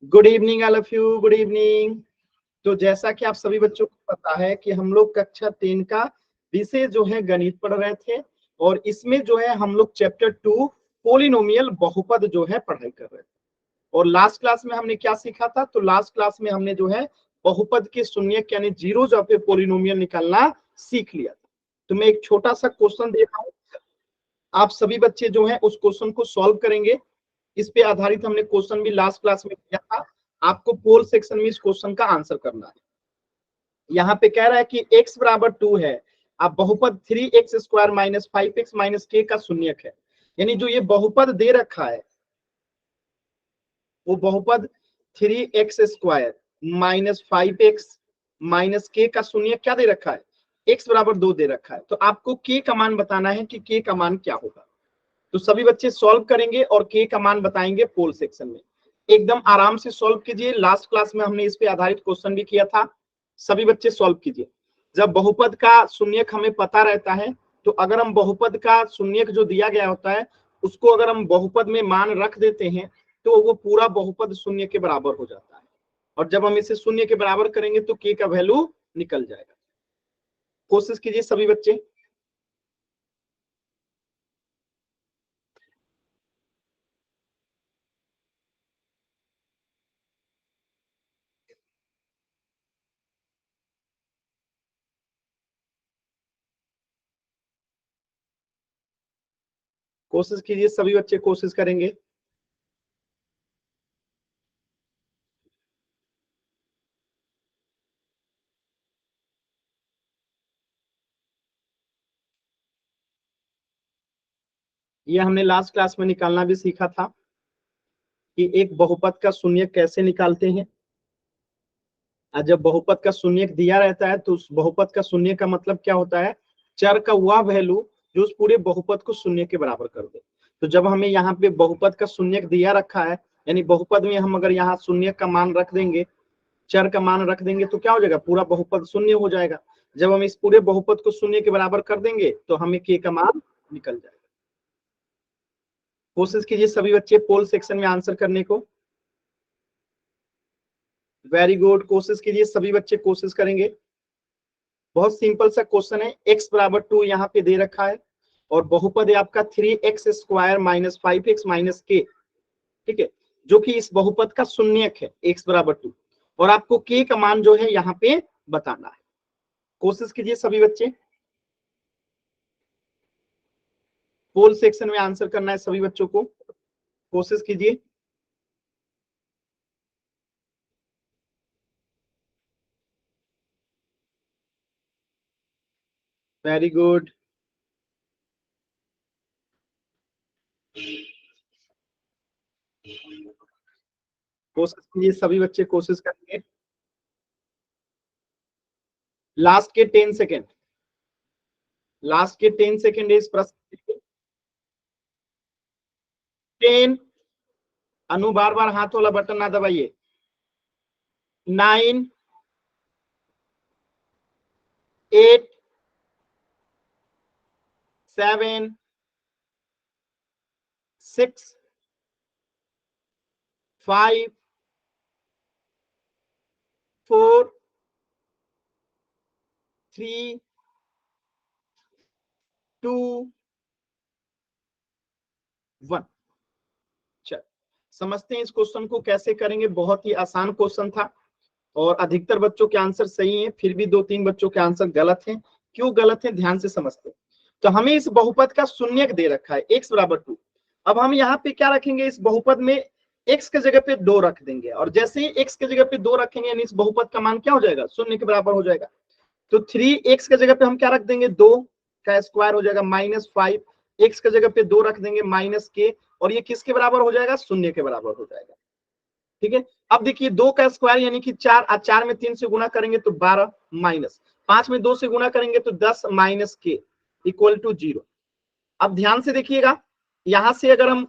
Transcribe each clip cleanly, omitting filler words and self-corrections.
Good evening all of you, good evening. तो जैसा कि आप सभी बच्चों को पता है कि हम लोग कक्षा 3 का विषय जो है गणित पढ़ रहे थे और इसमें जो है हम लोग चैप्टर 2 पोलिनोमियल बहुपद जो है पढ़ाई कर रहे थे। और लास्ट क्लास में हमने क्या सीखा था? तो लास्ट क्लास में हमने जो है बहुपद के शून्यक यानी जीरोज ऑफ ए पोलिनोमियल निकालना सीख लिया था। तो मैं एक छोटा सा क्वेश्चन दे रहा हूं, आप सभी बच्चे जो है उस क्वेश्चन को सॉल्व करेंगे। इस पे आधारित हमने क्वेश्चन भी लास्ट क्लास में किया था। आपको पोल सेक्शन में इस क्वेश्चन का आंसर करना है। यहाँ पे कह रहा है कि x बराबर 2 है, अब बहुपद 3x square minus 5x minus k का शून्यक है। यानी जो ये बहुपद दे रखा है वो बहुपद 3x square minus 5x minus k का शून्यक क्या दे रखा है? x बराबर 2 दे रखा है। तो आपको k का मान बताना है कि k का मान क्या होगा। तो सभी बच्चे सॉल्व करेंगे और k का मान बताएंगे पोल सेक्शन में। एकदम आराम से सॉल्व कीजिए। लास्ट क्लास में हमने इस पे आधारित क्वेश्चन भी किया था। सभी बच्चे सॉल्व कीजिए। जब बहुपद का शून्यक हमें पता रहता है तो अगर हम बहुपद का शून्यक जो दिया गया होता है उसको अगर हम बहुपद में मान रख देते हैं तो वो पूरा बहुपद शून्य के बराबर हो जाता है। और जब हम इसे शून्य के बराबर करेंगे तो k का वैल्यू निकल जाएगा। कोशिश कीजिए सभी बच्चे। कोशिश कीजिए सभी बच्चे, कोशिश करेंगे। ये हमने लास्ट क्लास में निकालना भी सीखा था कि एक बहुपद का शून्यक कैसे निकालते हैं। और जब बहुपद का शून्यक दिया रहता है तो उस बहुपद का शून्य का मतलब क्या होता है? चर का वह वैल्यू जो उस पूरे बहुपद को शून्य के बराबर कर दे। तो जब हमें यहाँ पे बहुपद का शून्यक दिया रखा है यानी बहुपद में हम अगर यहाँ शून्य का मान रख देंगे, चर का मान रख देंगे तो क्या हो जाएगा? पूरा बहुपद शून्य हो जाएगा। जब हम इस पूरे बहुपद को शून्य के बराबर कर देंगे तो हमें k का मान निकल जाएगा। कोशिश कीजिए सभी बच्चे पोल सेक्शन में आंसर करने को। वेरी गुड, कोशिश कीजिए सभी बच्चे, कोशिश करेंगे। बहुत सिंपल सा क्वेश्चन है। x बराबर 2 यहाँ पे दे रखा है और बहुपद है आपका 3x square minus 5x minus k, ठीक है, जो कि इस बहुपद का शून्यक है x बराबर 2 और आपको k का मान जो है यहाँ पे बताना है। कोशिश कीजिए सभी बच्चे, पोल सेक्शन में आंसर करना है सभी बच्चों को। कोशिश कीजिए। वेरी गुड, कोशिश कीजिए सभी बच्चे, कोशिश करेंगे। लास्ट के 10 सेकेंड, लास्ट के 10 सेकेंड इस प्रश्न। 10, अनु बार बार हाथ वाला बटन ना दबाइए। 9, 8, 7, 6, 5, 4, 3, 2, 1। चल समझते हैं इस क्वेश्चन को कैसे करेंगे। बहुत ही आसान क्वेश्चन था और अधिकतर बच्चों के आंसर सही हैं, फिर भी 2-3 बच्चों के आंसर गलत हैं। क्यों गलत है ध्यान से समझते हैं। तो हमें इस बहुपद का शून्यक दे रखा है x बराबर 2। अब हम यहाँ पे क्या रखेंगे? इस बहुपद में x के जगह पे 2 रख देंगे और जैसे ही x के जगह पे 2 रखेंगे यानी इस बहुपद का मान क्या हो जाएगा? शून्य के बराबर हो जाएगा। तो 3x के जगह पे हम क्या रख देंगे? 2 का स्क्वायर हो जाएगा माइनस 5, x के जगह पे 2 रख देंगे माइनस k और ये किसके बराबर हो जाएगा? शून्य के बराबर हो जाएगा। ठीक है, अब देखिए 2 का स्क्वायर यानी कि 4, 4 में 3 से गुना करेंगे तो 12 माइनस 5 में 2 से गुना करेंगे तो 10 माइनस k इक्वल टू 0। अब ध्यान से देखिएगा, यहां से अगर हम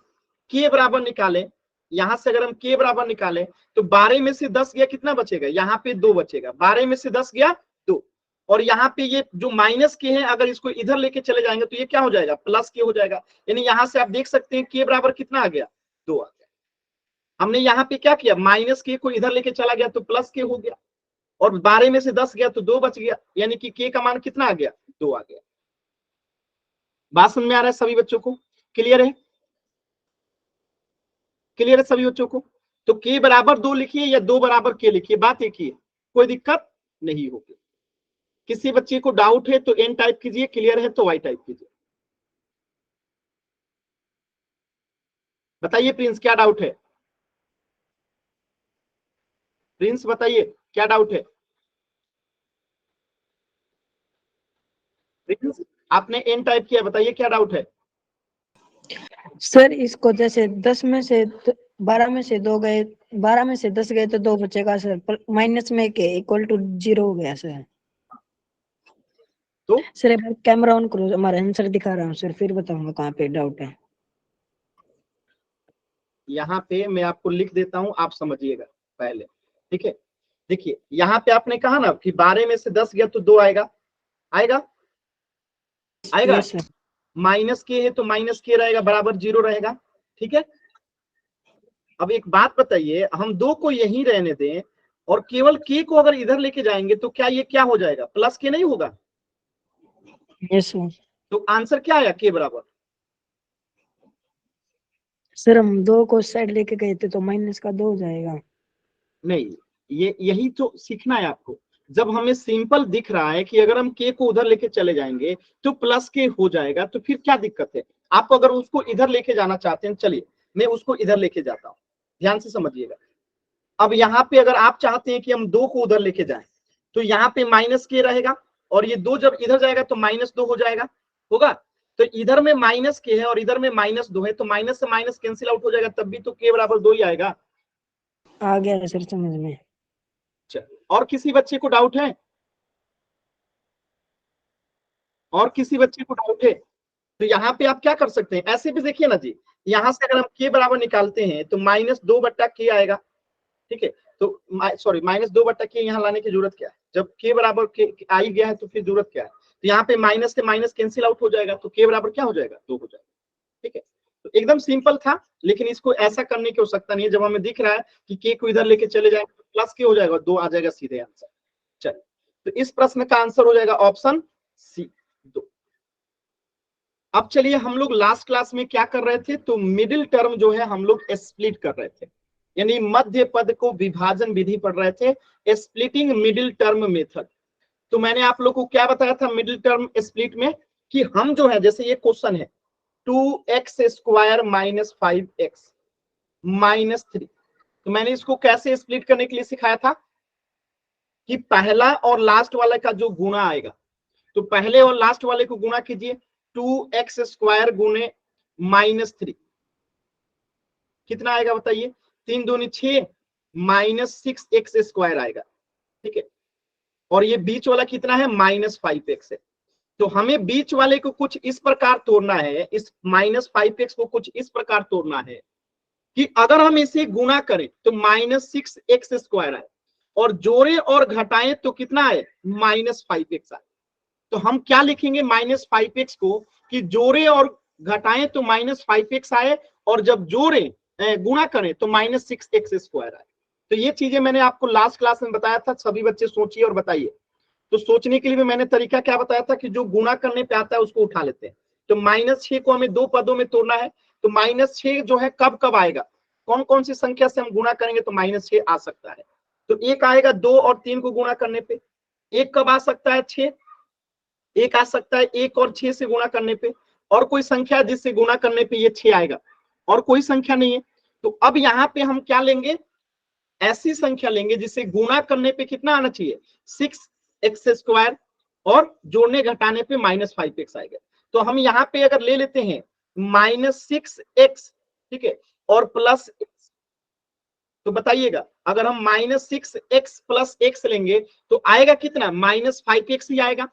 k बराबर निकालें, यहां से अगर हम k बराबर निकालें तो 12 में से 10 गया, कितना बचेगा? यहाँ पे 2 बचेगा। 12 में से 10 गया 2 और यहाँ पे ये जो माइनस के है अगर इसको इधर लेके चले जाएंगे तो ये क्या हो जाएगा? प्लस के हो जाएगा। यानी यहां से आप देख सकते हैं k बराबर कितना आ गया? 2 आ गया। हमने यहाँ पे क्या किया, माइनस के को इधर लेके चला गया तो प्लस के हो गया, और 12 में से 10 गया तो 2 बच गया, यानी कि के का मान कितना आ गया, 2 आ गया। बात समझ में आ रहा है सभी बच्चों को? क्लियर है? क्लियर है सभी बच्चों को? तो के बराबर 2 लिखिए या 2 बराबर के लिखिए, बात एक ही है, कोई दिक्कत नहीं होगी। किसी बच्चे को डाउट है तो एन टाइप कीजिए, क्लियर है तो वाई टाइप कीजिए। बताइए प्रिंस, क्या डाउट है? प्रिंस बताइए क्या डाउट है? प्रिंस, आपने एन टाइप किया, बताइए क्या डाउट है? सर इसको जैसे 10 में से 12 में से 2 गए, 12 में से 10 गए तो 2 बचेगा सर, माइनस में के इक्वल टू 0 हो गया सर। तो सर एक बार कैमरा ऑन करो, हमारा आंसर दिखा रहा हूँ सर, फिर बताऊंगा कहाँ पे डाउट है। यहाँ पे मैं आपको लिख देता हूं, आप समझिएगा पहले, ठीक है? देखिए यहाँ पे आपने कहा ना कि 12 में से 10 गया तो 2 आएगा, आएगा आएगा। Yes sir. माइनस के है तो माइनस के रहेगा, बराबर 0 रहेगा, ठीक है? अब एक बात बताइए, हम 2 को यहीं रहने दें और केवल के को अगर इधर लेके जाएंगे तो क्या ये क्या हो जाएगा, प्लस के नहीं होगा? Yes sir. तो आंसर क्या आया, के बराबर? सर हम 2 को साइड लेके गए थे तो माइनस का 2 हो जाएगा। नहीं, ये यही तो सीखना है आपको। जब हमें सिंपल दिख रहा है कि अगर हम के को उधर लेके चले जाएंगे तो प्लस के हो जाएगा, तो फिर क्या दिक्कत है? आप अगर उसको इधर लेके जाना चाहते हैं, चलिए मैं उसको इधर लेके जाता हूं, ध्यान से समझिएगा। अब यहाँ पे अगर आप चाहते हैं कि हम 2 को उधर लेके जाएं तो यहाँ पे माइनस के रहेगा, और ये 2 जब इधर जाएगा तो -2 हो जाएगा, होगा? तो इधर में माइनस के है और इधर में -2 है, तो माइनस से माइनस कैंसिल आउट हो जाएगा, तब भी तो के बराबर 2 ही आएगा। आ गया सर समझ में। और किसी बच्चे को डाउट है? और किसी बच्चे को डाउट है? तो यहाँ पे आप क्या कर सकते हैं, ऐसे भी देखिए ना जी, यहाँ से अगर हम के बराबर निकालते हैं तो -2 बट्टा के आएगा, ठीक है? तो सॉरी, -2 बट्टा के यहाँ लाने की जरूरत क्या है, जब के बराबर के आ ही गया है तो फिर जरूरत क्या है? तो यहाँ पे माइनस से माइनस कैंसिल आउट हो जाएगा, तो के बराबर क्या हो जाएगा, 2 हो जाएगा, ठीक है? तो एकदम सिंपल था, लेकिन इसको ऐसा करने की आवश्यकता नहीं है। जब हमें दिख रहा है कि के को इधर लेके चले जाएंगे तो प्लस के हो जाएगा, 2 आ जाएगा सीधे आंसर। चलिए, तो इस प्रश्न का आंसर हो जाएगा ऑप्शन सी, 2। अब चलिए, हम लोग लास्ट क्लास में क्या कर रहे थे, तो मिडिल टर्म जो है हम लोग स्प्लिट कर रहे थे, यानी मध्य पद को विभाजन विधि पढ़ रहे थे, स्प्लिटिंग मिडिल टर्म मेथड। तो मैंने आप लोग को क्या बताया था मिडिल टर्म स्प्लिट में, कि हम जो है, जैसे ये क्वेश्चन है 2x² - 5x -3, तो मैंने इसको कैसे स्प्लिट करने के लिए सिखाया था कि पहला और लास्ट वाले का जो गुणा आएगा, तो पहले और लास्ट वाले को गुणा कीजिए, 2x² गुणे -3 कितना आएगा बताइए, 3 दूनी 6 -6x² आएगा, ठीक है? और ये बीच वाला कितना है, -5x है। तो हमें बीच वाले को कुछ इस प्रकार तोड़ना है, इस -5x को कुछ इस प्रकार तोड़ना है कि अगर हम इसे गुणा करें तो -6x² आए, और जोड़े और घटाएं तो कितना आए, -5x आए। तो हम क्या लिखेंगे -5x को, कि जोड़े और घटाएं तो -5x आए, और जब जोड़े गुणा करें तो -6x² आए। तो ये चीजें मैंने आपको लास्ट क्लास में बताया था, सभी बच्चे सोचिए और बताइए। तो सोचने के लिए भी मैंने तरीका क्या बताया था, कि जो गुणा करने पे आता है उसको उठा लेते हैं। तो -6 को हमें 2 पदों में तोड़ना है, तो -6 जो है कब कब आएगा, कौन कौन सी संख्या से हम गुणा करेंगे तो -6 आ सकता है? तो एक आएगा 2 और 3 को गुणा करने पे, एक कब आ सकता है 6, एक आ सकता है 1 और 6 से गुणा करने पे, और कोई संख्या जिससे गुणा करने पे ये 6 आएगा, और कोई संख्या नहीं है। तो अब यहाँ पे हम क्या लेंगे, ऐसी संख्या लेंगे जिसे गुणा करने पे कितना आना चाहिए, 6x², और जोड़ने घटाने पे -5x आएगा। तो हम यहाँ पे अगर ले लेते हैं -6x, ठीक है, और प्लस x, तो बताइएगा अगर हम -6x + x लेंगे तो आएगा कितना, -5x ही आएगा,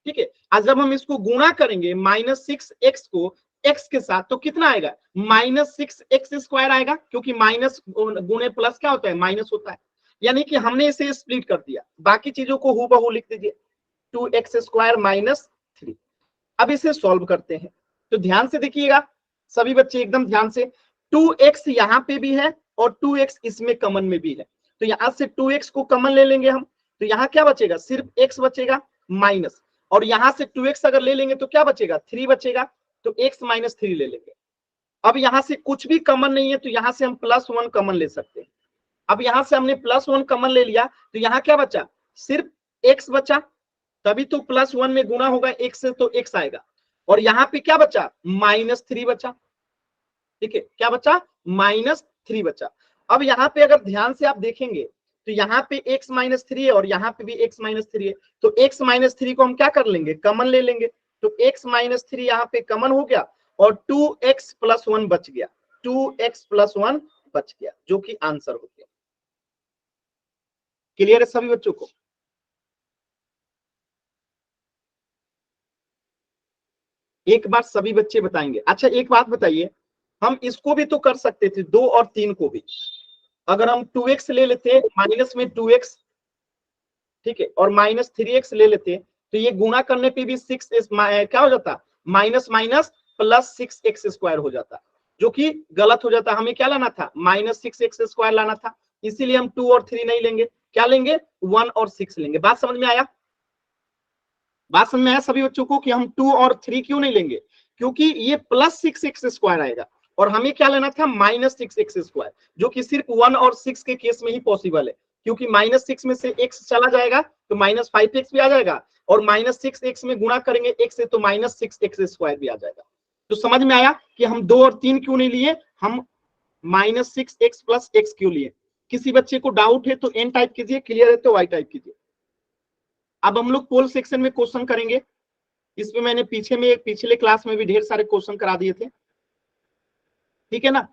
ठीक है? आज जब हम इसको गुणा करेंगे -6x को x के साथ, तो कितना आएगा, -6x² आएगा, क्योंकि माइनस गुणे प्लस क्या होता है, माइनस होता है। यानी कि हमने इसे स्प्लिट कर दिया, बाकी चीजों को हूबहू लिख दीजिए, 2x² - 3। अब इसे सॉल्व करते हैं, तो ध्यान से देखिएगा सभी बच्चे, एकदम ध्यान से। 2x यहाँ पे भी है और 2x इसमें कॉमन में भी है, तो यहाँ से 2x को कॉमन ले लेंगे हम, तो यहाँ क्या बचेगा, सिर्फ x बचेगा माइनस, और यहाँ से 2x अगर ले लेंगे तो क्या बचेगा, 3 बचेगा, तो x माइनस 3 ले लेंगे। अब यहाँ से कुछ भी कॉमन नहीं है तो यहाँ से हम +1 कॉमन ले सकते हैं। अब यहाँ से हमने +1 कॉमन ले लिया तो यहाँ क्या बचा, सिर्फ x बचा, तभी तो +1 में गुना होगा x से तो x आएगा, और यहाँ पे क्या बचा, -3 बचा। ठीक है, क्या बचा, -3 बचा। अब यहाँ पे अगर ध्यान से आप देखेंगे तो यहाँ पे x -3 है और यहाँ पे भी x -3 है, तो x -3 को हम क्या कर लेंगे, कॉमन ले लेंगे, तो x -3 यहाँ पे कॉमन हो गया और 2x + 1 बच गया, 2x + 1 बच गया, जो कि आंसर हो गया। क्लियर है सभी बच्चों को? एक बार सभी बच्चे बताएंगे। अच्छा एक बात बताइए, हम इसको भी तो कर सकते थे, 2 और 3 को भी, अगर हम 2x ले लेते माइनस में 2x, ठीक है, और -3x ले लेते तो ये गुणा करने पे भी 6 क्या हो जाता, माइनस माइनस +6x² हो जाता, जो कि गलत हो जाता। हमें क्या लाना था, -6x² लाना था, इसीलिए हम 2 और 3 नहीं लेंगे, क्या लेंगे, 1 और 6 लेंगे। बात समझ में आया? बात समझ में आया सभी बच्चों को कि हम 2 और 3 क्यों नहीं लेंगे, क्योंकि ये +6x² आएगा और हमें क्या लेना था, -6x², जो कि सिर्फ 1 और 6 के केस में ही पॉसिबल है, क्योंकि -6 में से x चला जाएगा तो -5x भी आ जाएगा, और -6x में गुणा करेंगे x से तो -6x² भी आ जाएगा। तो समझ में आया कि हम 2 और 3 क्यों नहीं लिए, हम -6x + x क्यों लिए। किसी बच्चे को डाउट है तो n टाइप कीजिए, क्लियर है तो y टाइप कीजिए। अब हम लोग पोल सेक्शन में क्वेश्चन करेंगे, इसमें मैंने पिछले क्लास में भी ढेर सारे क्वेश्चन करा दिए थे, ठीक है ना।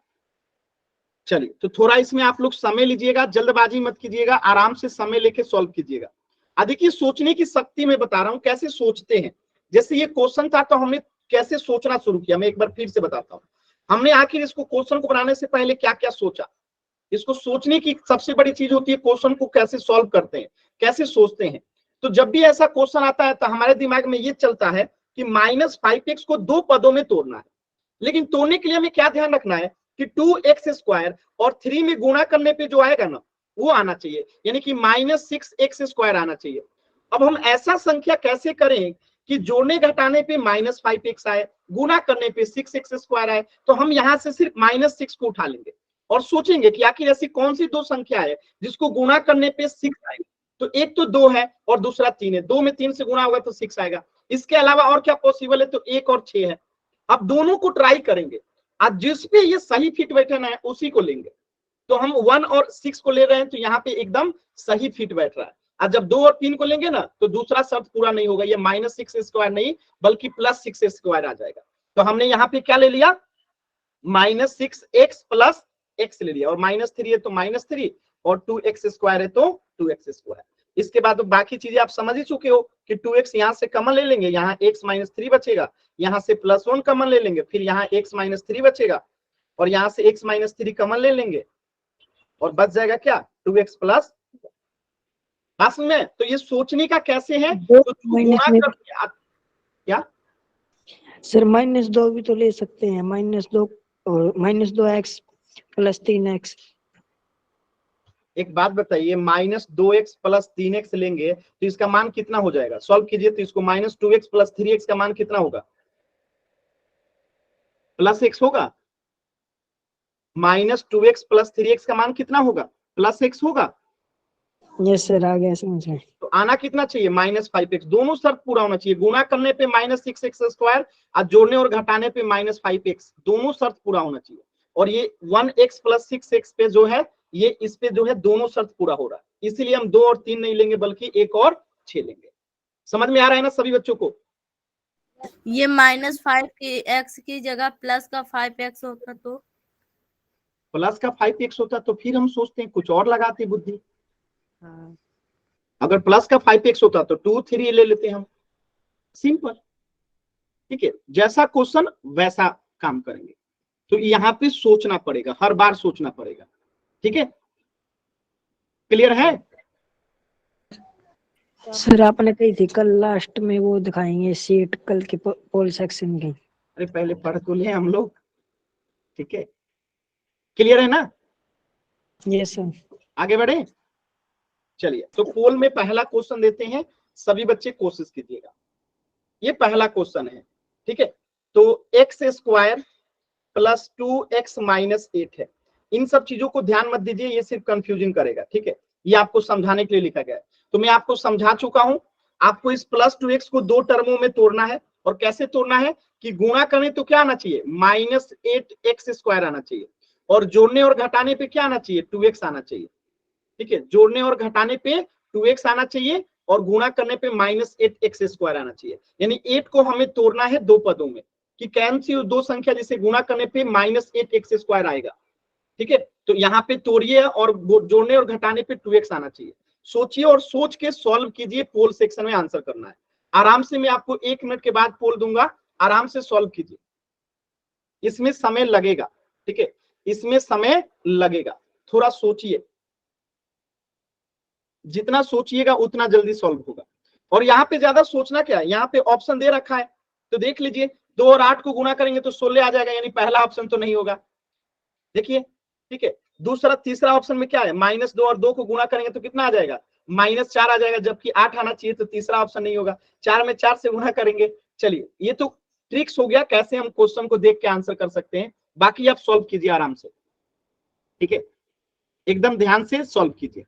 चलिए, तो थोड़ा इसमें आप लोग समय लीजिएगा, जल्दबाजी मत कीजिएगा, आराम से समय लेके सॉल्व कीजिएगा। देखिए सोचने की शक्ति मैं बता रहा हूं, कैसे सोचते हैं। जैसे ये क्वेश्चन था तो हमने कैसे सोचना शुरू किया, मैं एक बार फिर से बताता हूँ। हमने आखिर इसको क्वेश्चन को बनाने से पहले क्या क्या सोचा। इसको सोचने की सबसे बड़ी चीज होती है क्वेश्चन को कैसे सॉल्व करते हैं, कैसे सोचते हैं। तो जब भी ऐसा क्वेश्चन आता है तो हमारे दिमाग में ये चलता है कि -5x को 2 पदों में तोड़ना है, लेकिन तोड़ने के लिए हमें क्या ध्यान रखना है कि 2x² और 3 में गुणा करने पे जो आएगा ना वो आना चाहिए, यानी कि -6x² आना चाहिए। अब हम ऐसा संख्या कैसे करें कि जोड़ने घटाने पे -5x आए, गुणा करने पे 6x² आए, तो हम यहां से सिर्फ -6 को उठा लेंगे और सोचेंगे कि आखिर ऐसी कौन सी दो संख्या है जिसको गुणा करने पे 6 आएगा। तो एक तो 2 है और दूसरा 3 है, 2 में 3 से गुणा होगा तो 6 आएगा। इसके अलावा और क्या पॉसिबल है, तो 1 और 6 है। अब दोनों को ट्राई करेंगे, आज जिस पे ये सही फिट बैठना है उसी को लेंगे। तो हम 1 और 6 को ले रहे हैं तो यहाँ पे एकदम सही फिट बैठ रहा है। और जब 2 और 3 को लेंगे ना तो दूसरा शर्त पूरा नहीं होगा, ये -6x² नहीं बल्कि +6x² आ जाएगा। तो हमने यहाँ पे क्या ले लिया, -6x + x ले लिया, और -3 है तो -3 और 2x² है तो 2x²। इसके बाद तो बाकी चीजें आप समझ ही चुके हो कि 2x यहाँ से कॉमन ले लेंगे, यहाँ x -3 बचेगा, यहाँ से +1 कॉमन ले लेंगे, फिर यहाँ x -3 बचेगा और यहाँ से x -3 कॉमन ले लेंगे और बच जाएगा क्या, 2x +। पास में तो ये सोचने का कैसे है, तो गुणा कर क्या सर -2 भी तो ले सकते हैं, -2 और -2x + 3x। एक बात बताइए, -2x + 3x लेंगे तो इसका मान कितना हो जाएगा, सॉल्व कीजिए। तो इसको -2x + 3x का मान कितना होगा, +x होगा। -2x + 3x का मान कितना होगा, +x होगा। यस सर, आ गया समझ में। तो आना कितना चाहिए, -5x। दोनों शर्त पूरा होना चाहिए, गुणा करने पे -6x² और जोड़ने और घटाने पे -5x, दोनों शर्त पूरा होना चाहिए। और ये 1x + 6x पे जो है, ये इस पे जो है दोनों शर्त पूरा हो रहा है, इसीलिए हम 2 और 3 नहीं लेंगे बल्कि 1 और 6 लेंगे। समझ में आ रहा है ना सभी बच्चों को? ये -5 की x की जगह प्लस का 5x होता तो प्लस का 5x होता तो फिर हम सोचते हैं कुछ और लगाते बुद्धि। अगर प्लस का 5x होता तो 2 3 ले लेते हम, सिंपल। ठीक है, जैसा क्वेश्चन वैसा काम करेंगे। तो यहाँ पे सोचना पड़ेगा, हर बार सोचना पड़ेगा। ठीक है, क्लियर है? सर आपने कही थी कल लास्ट में वो दिखाएंगे शीट कल के पोल सेक्शन की। अरे पहले पढ़ तो ले हम लोग, ठीक है, क्लियर है ना? Yes sir. आगे बढ़े, चलिए। तो पोल में पहला क्वेश्चन देते हैं, सभी बच्चे कोशिश कीजिएगा। ये पहला क्वेश्चन है, ठीक है। तो x square plus 2x minus 8 है। इन सब चीजों को ध्यान मत दीजिए, ये सिर्फ कंफ्यूजिंग करेगा, ठीक है। ये आपको समझाने के लिए लिखा गया है। तो मैं आपको समझा चुका हूं। आपको इस प्लस 2x को दो टर्मों में तोड़ना है। और कैसे तोड़ना है कि गुणा करने तो क्या आना चाहिए, -8x स्क्वायर आना चाहिए। और जोड़ने और घटाने पे क्या आना चाहिए, 2x आना चाहिए, ठीक है। जोड़ने और घटाने पे 2x आना चाहिए और गुणा करने पे -8x स्क्वायर आना चाहिए। यानी 8 को हमें तोड़ना है दो पदों में, कि कौन सी दो संख्या जिसे गुणा करने पे -8x स्क्वायर आएगा, ठीक है। तो यहाँ पे तोड़िए और जोड़ने और घटाने पे 2x आना चाहिए। सोचिए और सोच के सॉल्व कीजिए, पोल सेक्शन में आंसर करना है। आराम से मैं आपको 1 मिनट के बाद पोल दूंगा, आराम से सॉल्व कीजिए। इसमें समय लगेगा, ठीक है, इसमें समय लगेगा। थोड़ा सोचिए, जितना सोचिएगा उतना जल्दी सॉल्व होगा। और यहाँ पे ज्यादा सोचना क्या है, यहाँ पे ऑप्शन दे रखा है, तो देख लीजिए। 2 और 8 को गुणा करेंगे तो 16 आ जाएगा, यानी पहला ऑप्शन तो नहीं होगा, देखिए, ठीक है। दूसरा तीसरा ऑप्शन में क्या है, -2 और 2 को गुणा करेंगे तो कितना आ जाएगा, -4 आ जाएगा, जबकि 8 आना चाहिए, तो तीसरा ऑप्शन नहीं होगा। 4 में 4 से गुणा करेंगे। चलिए, ये तो ट्रिक्स हो गया कैसे हम क्वेश्चन को देख के आंसर कर सकते हैं। बाकी आप सॉल्व कीजिए आराम से, ठीक है, एकदम ध्यान से सॉल्व कीजिए।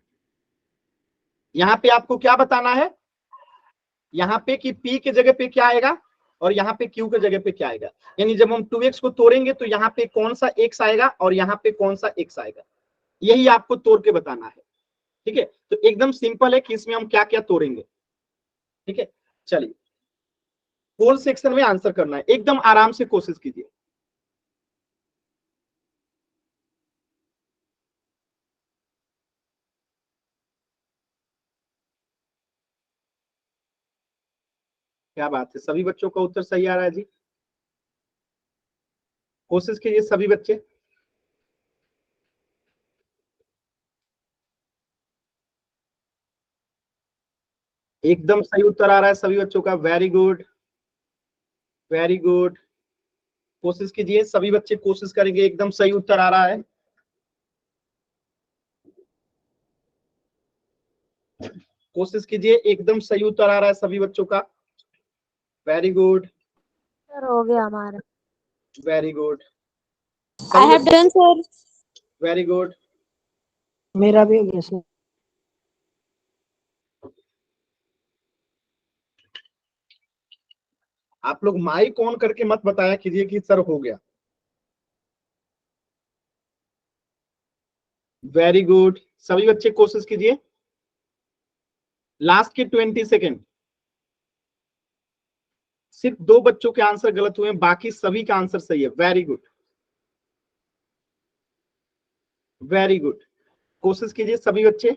यहाँ पे आपको क्या बताना है, यहाँ पे कि P के जगह पे क्या आएगा और यहाँ पे Q के जगह पे क्या आएगा। यानी जब हम 2x को तोड़ेंगे तो यहाँ पे कौन सा x आएगा और यहाँ पे कौन सा x आएगा, यही आपको तोड़ के बताना है, ठीक है। तो एकदम सिंपल है कि इसमें हम क्या क्या तोड़ेंगे, ठीक है। चलिए, पोल सेक्शन में आंसर करना है, एकदम आराम से कोशिश कीजिए। क्या बात है, सभी बच्चों का उत्तर सही आ रहा है जी। कोशिश कीजिए सभी बच्चे। एकदम सही उत्तर आ रहा है सभी बच्चों का, वेरी गुड, वेरी गुड। कोशिश कीजिए, सभी बच्चे कोशिश करेंगे, एकदम सही उत्तर आ रहा है। कोशिश कीजिए, एकदम सही उत्तर आ रहा है सभी बच्चों का, वेरी गुड, सर हो गया हमारा। Very good, I have done sir. Very good. मेरा भी हो गया सर। आप लोग माइक ऑन करके मत बताया कीजिए कि सर हो गया। वेरी गुड, सभी बच्चे कोशिश कीजिए। लास्ट के 20 सेकेंड, सिर्फ 2 बच्चों के आंसर गलत हुए हैं, बाकी सभी का आंसर सही है, वेरी गुड, वेरी गुड। कोशिश कीजिए सभी बच्चे।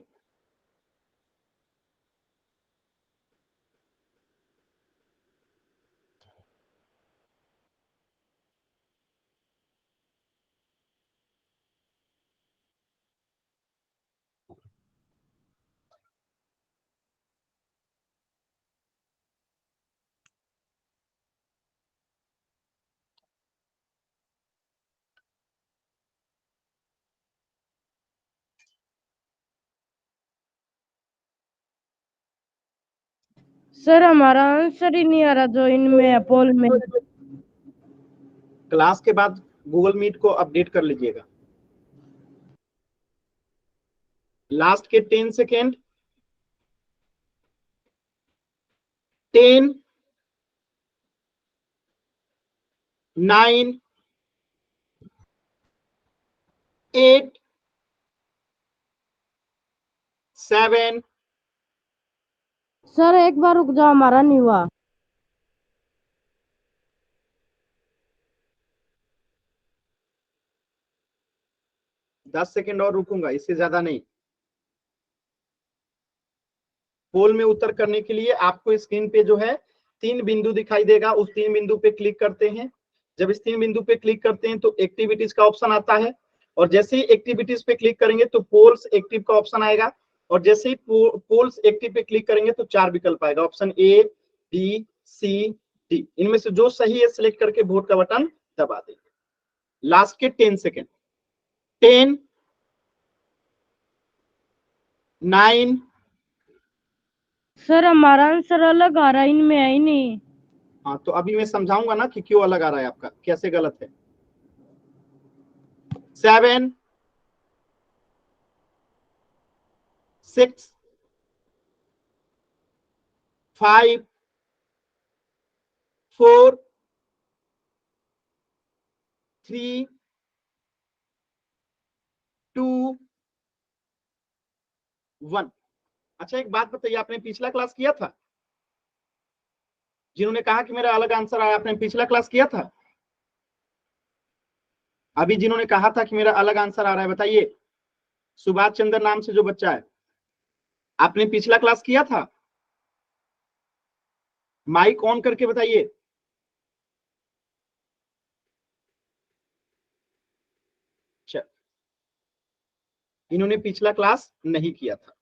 सर हमारा आंसर ही नहीं आ रहा जो इनमें पोल में। क्लास के बाद गूगल मीट को अपडेट कर लीजिएगा। लास्ट के 10 सेकेंड, 10, 9, 8, 7। सर एक बार रुक जाओ, हमारा नहीं हुआ। 10 सेकेंड और रुकूंगा, इससे ज्यादा नहीं। पोल में उत्तर करने के लिए आपको स्क्रीन पे जो है 3 बिंदु दिखाई देगा, उस 3 बिंदु पे क्लिक करते हैं। जब इस 3 बिंदु पे क्लिक करते हैं तो एक्टिविटीज का ऑप्शन आता है, और जैसे ही एक्टिविटीज पे क्लिक करेंगे तो पोल्स एक्टिव का ऑप्शन आएगा, और जैसे ही पोल्स एक्टिव पे क्लिक करेंगे तो 4 विकल्प आएगा, option A, B, C, D. इनमें से जो सही है सिलेक्ट करके वोट का बटन दबा देंगे। लास्ट के 10 सेकेंड, 10, 9। सर हमारा आंसर अलग आ रहा है, इनमें है ही नहीं। हाँ तो अभी मैं समझाऊंगा ना कि क्यों अलग आ रहा है आपका, कैसे गलत है। 7 6 5 4 3 2 1। अच्छा एक बात बताइए, आपने पिछला क्लास किया था? जिन्होंने कहा कि मेरा अलग आंसर आया, आपने पिछला क्लास किया था? अभी जिन्होंने कहा था कि मेरा अलग आंसर आ रहा है, बताइए। सुभाष चंद्र नाम से जो बच्चा है, आपने पिछला क्लास किया था? माइक ऑन करके बताइए। इन्होंने पिछला क्लास नहीं किया था।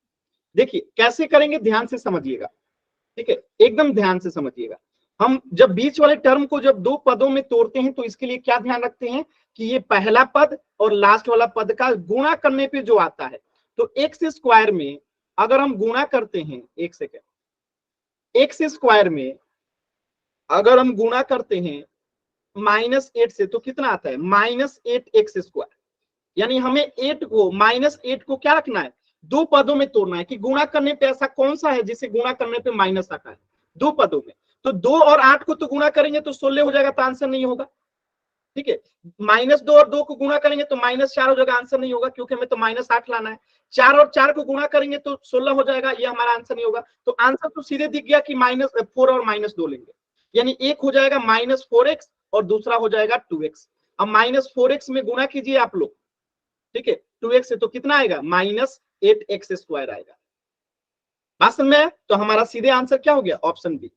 देखिए कैसे करेंगे, ध्यान से समझिएगा, ठीक है, एकदम ध्यान से समझिएगा। हम जब बीच वाले टर्म को जब दो पदों में तोड़ते हैं तो इसके लिए क्या ध्यान रखते हैं कि ये पहला पद और लास्ट वाला पद का गुणा करने पे जो आता है, तो एक्स स्क्वायर में अगर हम गुणा करते हैं, एक सेकेंड, एक्स स्क्वायर में अगर हम गुणा करते हैं -8 से, तो कितना आता है? -8x²। यानी हमें 8 को -8 को क्या रखना है? दो पदों में तोड़ना है कि गुणा करने पे ऐसा कौन सा है जिसे गुणा करने पे माइनस आता है, दो पदों में। तो 2 और 8 को तो गुणा करेंगे तो 16 हो जाएगा, तो आंसर नहीं होगा, ठीक है। -2 और 2 को गुणा करेंगे तो -4 हो जाएगा, आंसर नहीं होगा, क्योंकि हमें तो -8 लाना है। 4 और 4 को गुणा करेंगे तो 16 हो जाएगा, ये हमारा आंसर नहीं होगा। तो आंसर तो सीधे दिख गया कि -4 और -2 लेंगे, यानी एक हो जाएगा -4x और दूसरा हो जाएगा 2x। अब -4x में गुणा कीजिए आप लोग, ठीक है, 2x से तो कितना आएगा? -8x² आएगा। बात समझ में आया? तो हमारा सीधे आंसर क्या हो गया? Option B.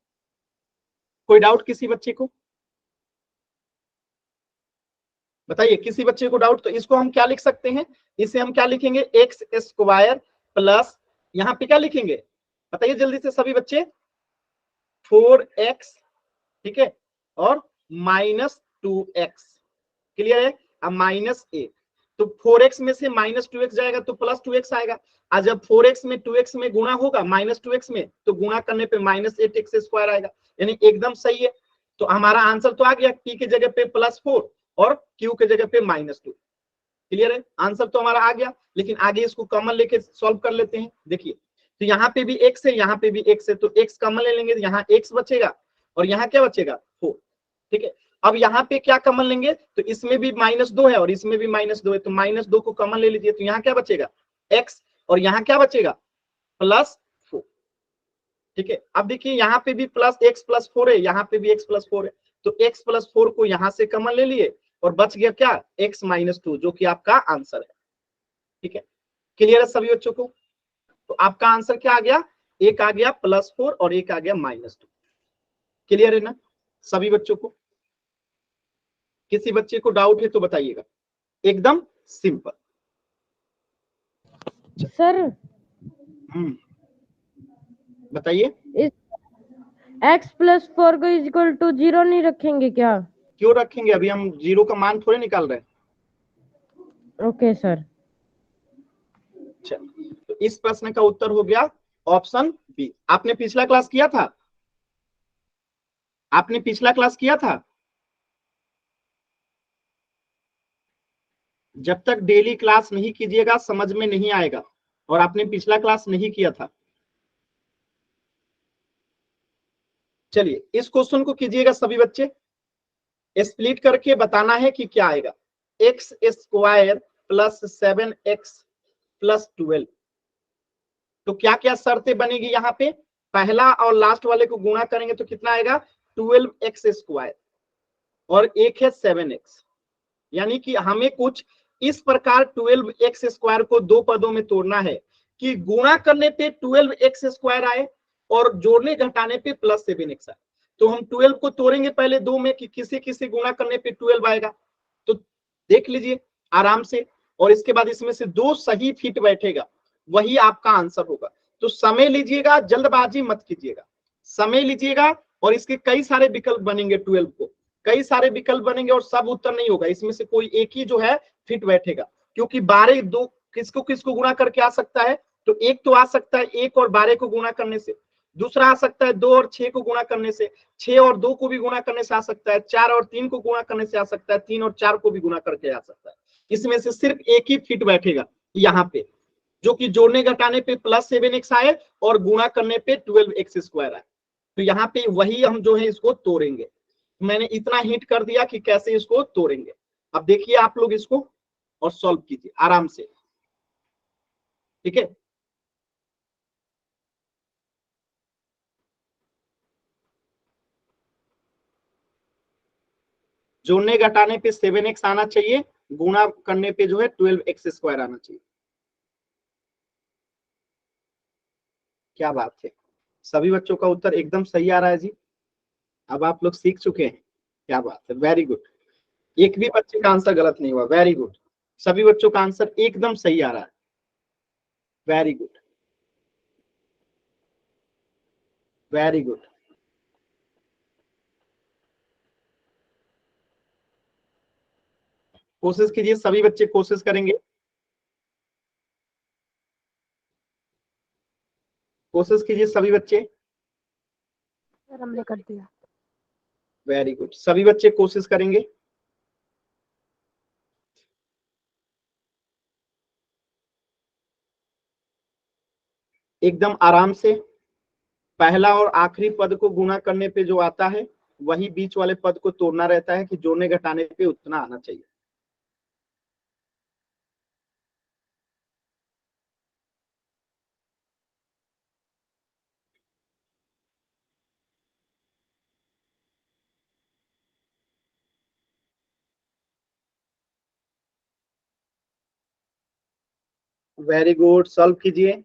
कोई डाउट किसी बच्चे को? बताइए, किसी बच्चे को डाउट? तो इसको हम क्या लिख सकते हैं? इसे हम क्या लिखेंगे? x² प्लस, यहां पे क्या लिखेंगे बताइए जल्दी से सभी बच्चे? 4x, ठीक है, और -2x। क्लियर है? अब -8, तो 4x में से -2x जाएगा तो +2x आएगा। आज जब 4x में 2x में गुणा होगा -2x में, तो गुणा करने पे -8x² आएगा, यानी एकदम सही है। तो हमारा आंसर तो आ गया, p की जगह पे +4 और q की जगह पे -2। क्लियर है? आंसर तो हमारा आ गया, लेकिन आगे इसको कॉमन लेके सॉल्व कर लेते हैं। देखिए, तो यहाँ पे भी x है, यहाँ पे भी x है, तो x कॉमन ले लेंगे, यहाँ x बचेगा और यहाँ क्या बचेगा? 4, ठीक है। अब यहाँ पे क्या कॉमन लेंगे? तो इसमें भी -2 है और इसमें भी -2 है, तो -2 को कॉमन ले लीजिए, तो यहाँ क्या बचेगा? x, और यहाँ क्या बचेगा? +4, ठीक है। अब देखिए यहाँ पे भी +x+4 है, यहाँ पे भी x+4 है, तो x+4 को यहाँ से कॉमन ले लिए और बच गया क्या? x -2, जो कि आपका आंसर है, ठीक है। क्लियर है सभी बच्चों को? तो आपका आंसर क्या आ गया? एक आ गया +4 और एक आ गया -2। क्लियर है ना सभी बच्चों को? किसी बच्चे को डाउट है तो बताइएगा, एकदम सिंपल। सर बताइए। इस x+4 को = 0 नहीं रखेंगे क्या? क्यों रखेंगे? अभी हम 0 का मान थोड़े निकाल रहे हैं। Okay sir. अच्छा, तो इस प्रश्न का उत्तर हो गया ऑप्शन बी। आपने पिछला क्लास किया था? आपने पिछला क्लास किया था? जब तक डेली क्लास नहीं कीजिएगा समझ में नहीं आएगा, और आपने पिछला क्लास नहीं किया था। चलिए इस क्वेश्चन को कीजिएगा सभी बच्चे, स्प्लिट करके बताना है कि क्या आएगा। x² प्लस 7x प्लस 12, तो क्या क्या शर्तें बनेगी यहाँ पे? पहला और लास्ट वाले को गुणा करेंगे तो कितना आएगा? 12x² और एक है 7x, यानी कि हमें कुछ इस प्रकार 12x² को दो पदों में तोड़ना है कि गुणा करने पे 12x² आए और जोड़ने घटाने पे +7x आए। तो हम 12 को तोड़ेंगे पहले दो में कि किसी किसी गुणा करने पे 12 आएगा, तो देख लीजिए आराम से, और इसके बाद इसमें से दो सही फिट बैठेगा, वही आपका आंसर होगा। तो समय लीजिएगा, जल्दबाजी मत कीजिएगा, समय लीजिएगा, और इसके कई सारे विकल्प बनेंगे। 12 को कई सारे विकल्प बनेंगे और सब उत्तर नहीं होगा, इसमें से कोई एक ही जो है फिट बैठेगा, क्योंकि 12 दो किसको किसको गुणा करके आ सकता है? तो एक तो आ सकता है 1 और 12 को गुणा करने से, दूसरा आ सकता है 2 और 6 को गुणा करने से, 6 और 2 को भी गुणा करने से आ सकता है, 4 और 3 को गुणा करने से आ सकता है, 3 और 4 को भी गुणा करके आ सकता है। इसमें से सिर्फ एक ही फिट बैठेगा यहाँ पे, जो कि जोड़ने घटाने पे प्लस 7x आए और गुणा करने पे 12x² आए। तो यहाँ पे वही हम जो है इसको तोड़ेंगे। मैंने इतना हिंट कर दिया कि कैसे इसको तोड़ेंगे। अब देखिए आप लोग इसको और सॉल्व कीजिए आराम से, ठीक है। जोड़ने घटाने पे 7x आना चाहिए, गुणा करने पे जो है 12x² आना चाहिए। क्या बात है, सभी बच्चों का उत्तर एकदम सही आ रहा है जी। अब आप लोग सीख चुके हैं, क्या बात है, वेरी गुड। एक भी बच्चे का आंसर गलत नहीं हुआ, वेरी गुड। सभी बच्चों का आंसर एकदम सही आ रहा है, वेरी गुड, वेरी गुड। कोशिश कीजिए, सभी बच्चे कोशिश करेंगे, कोशिश कीजिए सभी बच्चे। सर हमने कर दिया। वेरी गुड, सभी बच्चे कोशिश करेंगे। एकदम आराम से पहला और आखिरी पद को गुणा करने पे जो आता है वही बीच वाले पद को तोड़ना रहता है कि जोड़ने घटाने पे उतना आना चाहिए। वेरी गुड, सॉल्व कीजिए।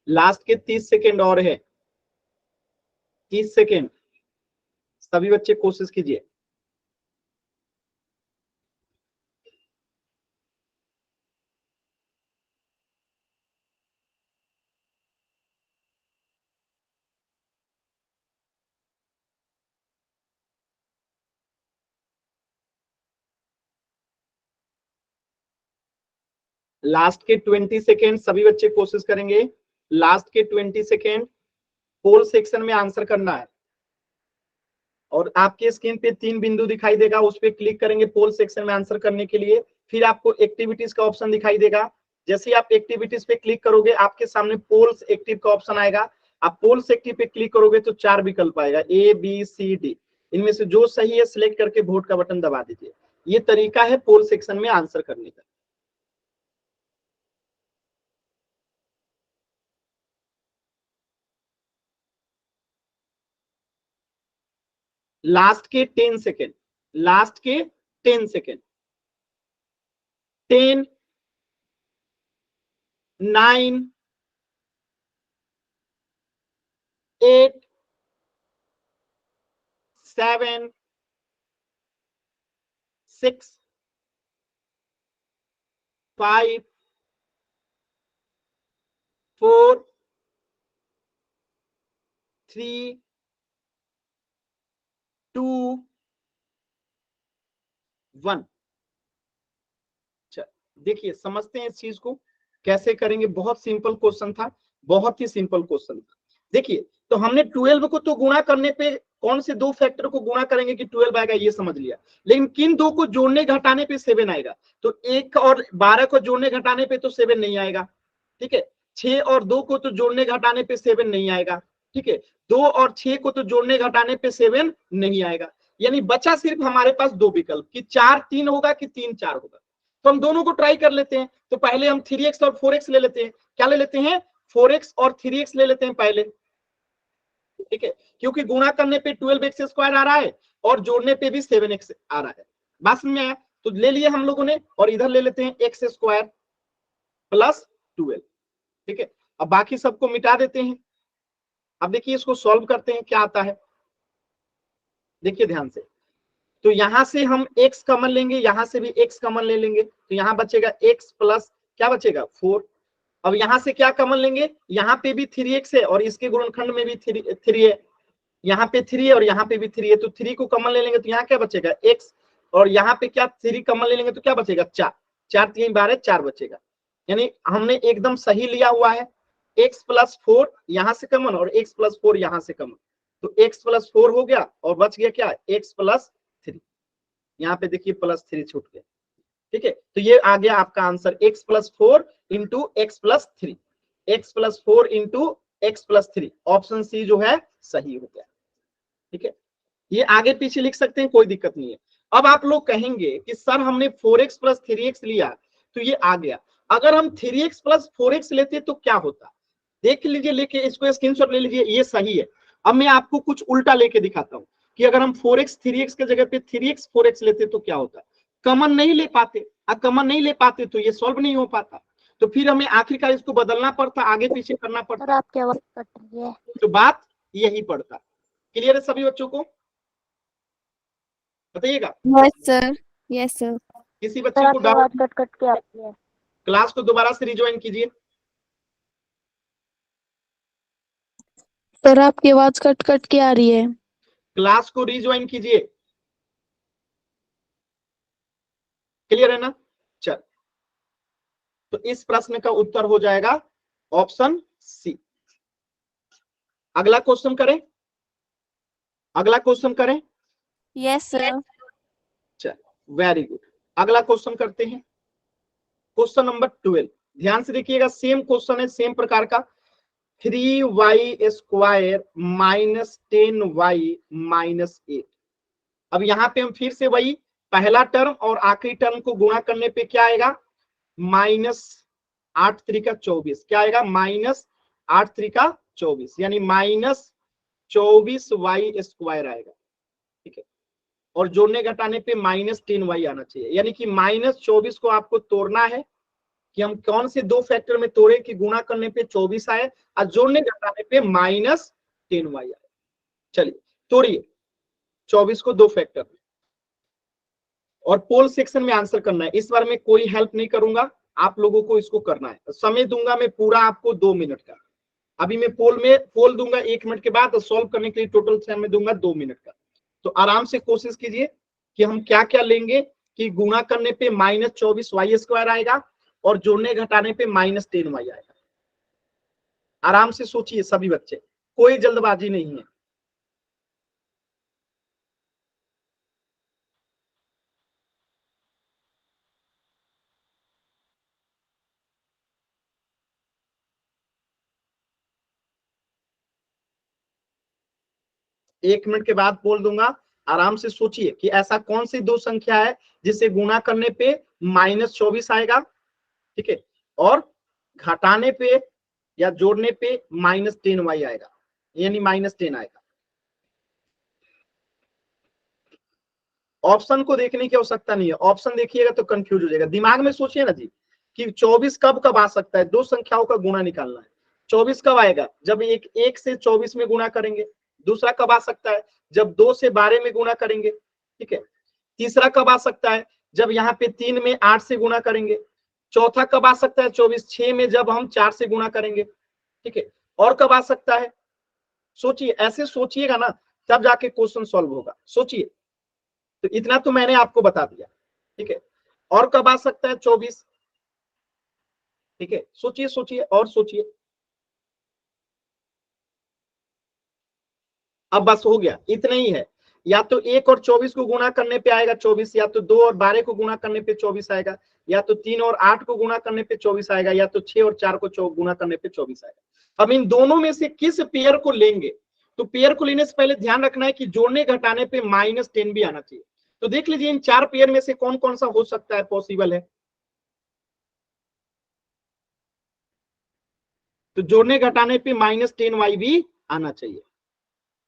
लास्ट के 30 सेकेंड और है, 30 सेकेंड, सभी बच्चे कोशिश कीजिए। लास्ट के 20 सेकेंड सभी बच्चे कोशिश करेंगे। लास्ट के 20 सेकेंड पोल सेक्शन में आंसर करना है। और आपके स्क्रीन पे 3 बिंदु दिखाई देगा, उस पर क्लिक करेंगे पोल सेक्शन में आंसर करने के लिए। फिर आपको एक्टिविटीज का ऑप्शन दिखाई देगा। जैसे ही आप एक्टिविटीज पे क्लिक करोगे आपके सामने पोल्स एक्टिव का ऑप्शन आएगा। आप पोल्स एक्टिव पे क्लिक करोगे तो 4 विकल्प आएगा, ABCD। इनमें से जो सही है सिलेक्ट करके वोट का बटन दबा दीजिए। ये तरीका है पोल सेक्शन में आंसर करने का। लास्ट के 10 सेकेंड, लास्ट के 10 सेकेंड, 10, 9, 8, 7, 6, 5, 4, 3, 2, 1। देखिए समझते हैं इस चीज को कैसे करेंगे। बहुत सिंपल क्वेश्चन था, बहुत ही सिंपल क्वेश्चन था। देखिए तो हमने 12 को तो गुणा करने पे कौन से 2 फैक्टर को गुणा करेंगे कि 12 आएगा ये समझ लिया, लेकिन किन 2 को जोड़ने घटाने पे 7 आएगा। तो 1 और 12 को जोड़ने घटाने पे तो 7 नहीं आएगा, ठीक है। 6 और 2 को तो जोड़ने घटाने पे 7 नहीं आएगा, ठीक है। 2 और 6 को तो जोड़ने घटाने पे 7 नहीं आएगा। यानी बचा सिर्फ हमारे पास 2 विकल्प कि 4 3 होगा कि 3 4 होगा। तो हम दोनों को ट्राई कर लेते हैं। तो पहले हम 3x और 4x ले लेते हैं। क्या ले लेते हैं? 4x और 3x ले लेते हैं पहले, ठीक है। क्योंकि गुणा करने पे 12x² आ रहा है और जोड़ने पे भी 7x आ रहा है। बात समझ में आया? तो ले लिए हम लोगों ने, और इधर ले लेते हैं x² प्लस 12, ठीक है। अब बाकी सबको मिटा देते हैं। अब देखिए इसको सॉल्व करते हैं, क्या आता है देखिए ध्यान से। तो यहां से हम x कॉमन लेंगे, यहां से भी x कॉमन ले लेंगे, तो यहां बचेगा x प्लस क्या बचेगा 4। अब यहां से क्या कॉमन लेंगे, यहाँ पे भी 3x है और इसके गुणनखंड में भी 3 है। यहाँ पे 3 है और यहाँ पे भी 3 है, तो 3 को कॉमन ले लेंगे तो यहाँ क्या बचेगा x, और यहाँ पे क्या 3 कॉमन ले लेंगे तो क्या बचेगा 4। 4 3 12 4 बचेगा। यानी हमने एकदम सही लिया हुआ है, x प्लस 4 यहां से कॉमन और x प्लस 4 यहां से कॉमन, तो x प्लस 4 हो गया और बच गया क्या, x प्लस 3। यहाँ पे देखिए प्लस 3 छूट गया, ठीक है। तो ये आ गया आपका answer x plus 4 into x plus 3, x plus 4 into x plus 3, option C जो है सही हो गया, ठीक है। ये आगे पीछे लिख सकते हैं, कोई दिक्कत नहीं है। अब आप लोग कहेंगे कि सर हमने 4x प्लस 3x लिया तो ये आ गया, अगर हम 3x प्लस 4x लेते तो क्या होता, देख लीजिए, लेके इसको स्क्रीनशॉट ले लीजिए, ये सही है। अब मैं आपको कुछ उल्टा लेके दिखाता हूं कि अगर हम 4x 3x के जगह पे 3x 4x लेते तो क्या होता, कॉमन नहीं ले पाते, कॉमन नहीं ले पाते तो ये सॉल्व नहीं हो पाता, तो फिर हमें आखिरकार इसको बदलना पड़ता, आगे पीछे करना पड़ता, आपकी आवाज कट रही है। तो बात यही पड़ता। क्लियर है सभी बच्चों को, बताइएगा। Yes sir, yes sir. किसी बच्चे को डाउट, कट कट के आती है। क्लास को दोबारा से रिज्वाइन कीजिए। सर आपकी आवाज कट कट के आ रही है। क्लास को रिज्वाइन कीजिए। क्लियर है ना, चल, तो इस प्रश्न का उत्तर हो जाएगा ऑप्शन सी। अगला क्वेश्चन करें, अगला क्वेश्चन करें। Yes sir. चल, वेरी गुड, अगला क्वेश्चन करते हैं, क्वेश्चन नंबर 12। ध्यान से देखिएगा, सेम क्वेश्चन है, सेम प्रकार का, 3y square minus 10y minus 8। अब यहां पे हम फिर से वही पहला टर्म और आखिरी टर्म को गुणा करने पे क्या आएगा, माइनस 8 3 24, क्या आएगा, माइनस 8 3 24, यानी माइनस 24y स्क्वायर आएगा, ठीक है। और जोड़ने घटाने पे माइनस 10y आना चाहिए, यानी कि माइनस 24 को आपको तोड़ना है कि हम कौन से दो फैक्टर में तोड़े कि गुणा करने पे 24 आए और जोड़ने घटाने पे माइनस 10y आए। चलिए तोड़िए 24 को दो फैक्टर में, और पोल सेक्शन में आंसर करना है। इस बार मैं कोई हेल्प नहीं करूंगा, आप लोगों को इसको करना है। समय दूंगा मैं पूरा आपको 2 मिनट का। अभी मैं पोल दूंगा 1 मिनट के बाद, और सॉल्व करने के लिए टोटल समय दूंगा 2 मिनट का। तो आराम से कोशिश कीजिए कि हम क्या क्या लेंगे, कि गुणा करने पे माइनस 24y स्क्वायर आएगा और जोड़ने घटाने पे माइनस 10y आएगा। आराम से सोचिए सभी बच्चे, कोई जल्दबाजी नहीं है। एक मिनट के बाद बोल दूंगा, आराम से सोचिए कि ऐसा कौन सी दो संख्या है जिसे गुणा करने पे माइनस 24 आएगा, ठीक है, और घटाने पे या जोड़ने पे माइनस 10y आएगा, यानी माइनस 10 आएगा। ऑप्शन को देखने की आवश्यकता नहीं है, ऑप्शन देखिएगा तो कंफ्यूज हो जाएगा। दिमाग में सोचिए ना जी कि 24 कब कब आ सकता है, दो संख्याओं का गुणा निकालना है। 24 कब आएगा, जब एक से 24 में गुणा करेंगे। दूसरा कब आ सकता है, जब 2 से 12 में गुणा करेंगे, ठीक है। तीसरा कब आ सकता है, जब यहाँ पे 3 में 8 से गुणा करेंगे। चौथा कब आ सकता है, 24 6 में जब हम 4 से गुणा करेंगे, ठीक है। और कब आ सकता है, सोचिए, ऐसे सोचिएगा ना तब जाके क्वेश्चन सॉल्व होगा। सोचिए, तो इतना तो मैंने आपको बता दिया, ठीक है। और कब आ सकता है, 24, ठीक है। सोचिए सोचिए और सोचिए। अब बस हो गया, इतना ही है। या तो 1 और 24 को गुणा करने पे आएगा 24, या तो 2 और 12 को गुणा करने पे 24 आएगा, या तो 3 और 8 को गुणा करने पे 24 आएगा, या तो 6 और 4 को गुणा करने पे 24 आएगा। अब इन दोनों में से किस पेयर को लेंगे, तो पेयर को लेने से पहले ध्यान रखना है कि जोड़ने घटाने पे माइनस 10 भी आना चाहिए। तो देख लीजिए इन 4 पेयर में से कौन कौन सा हो सकता है, पॉसिबल है। तो जोड़ने घटाने पे माइनस 10y भी आना चाहिए।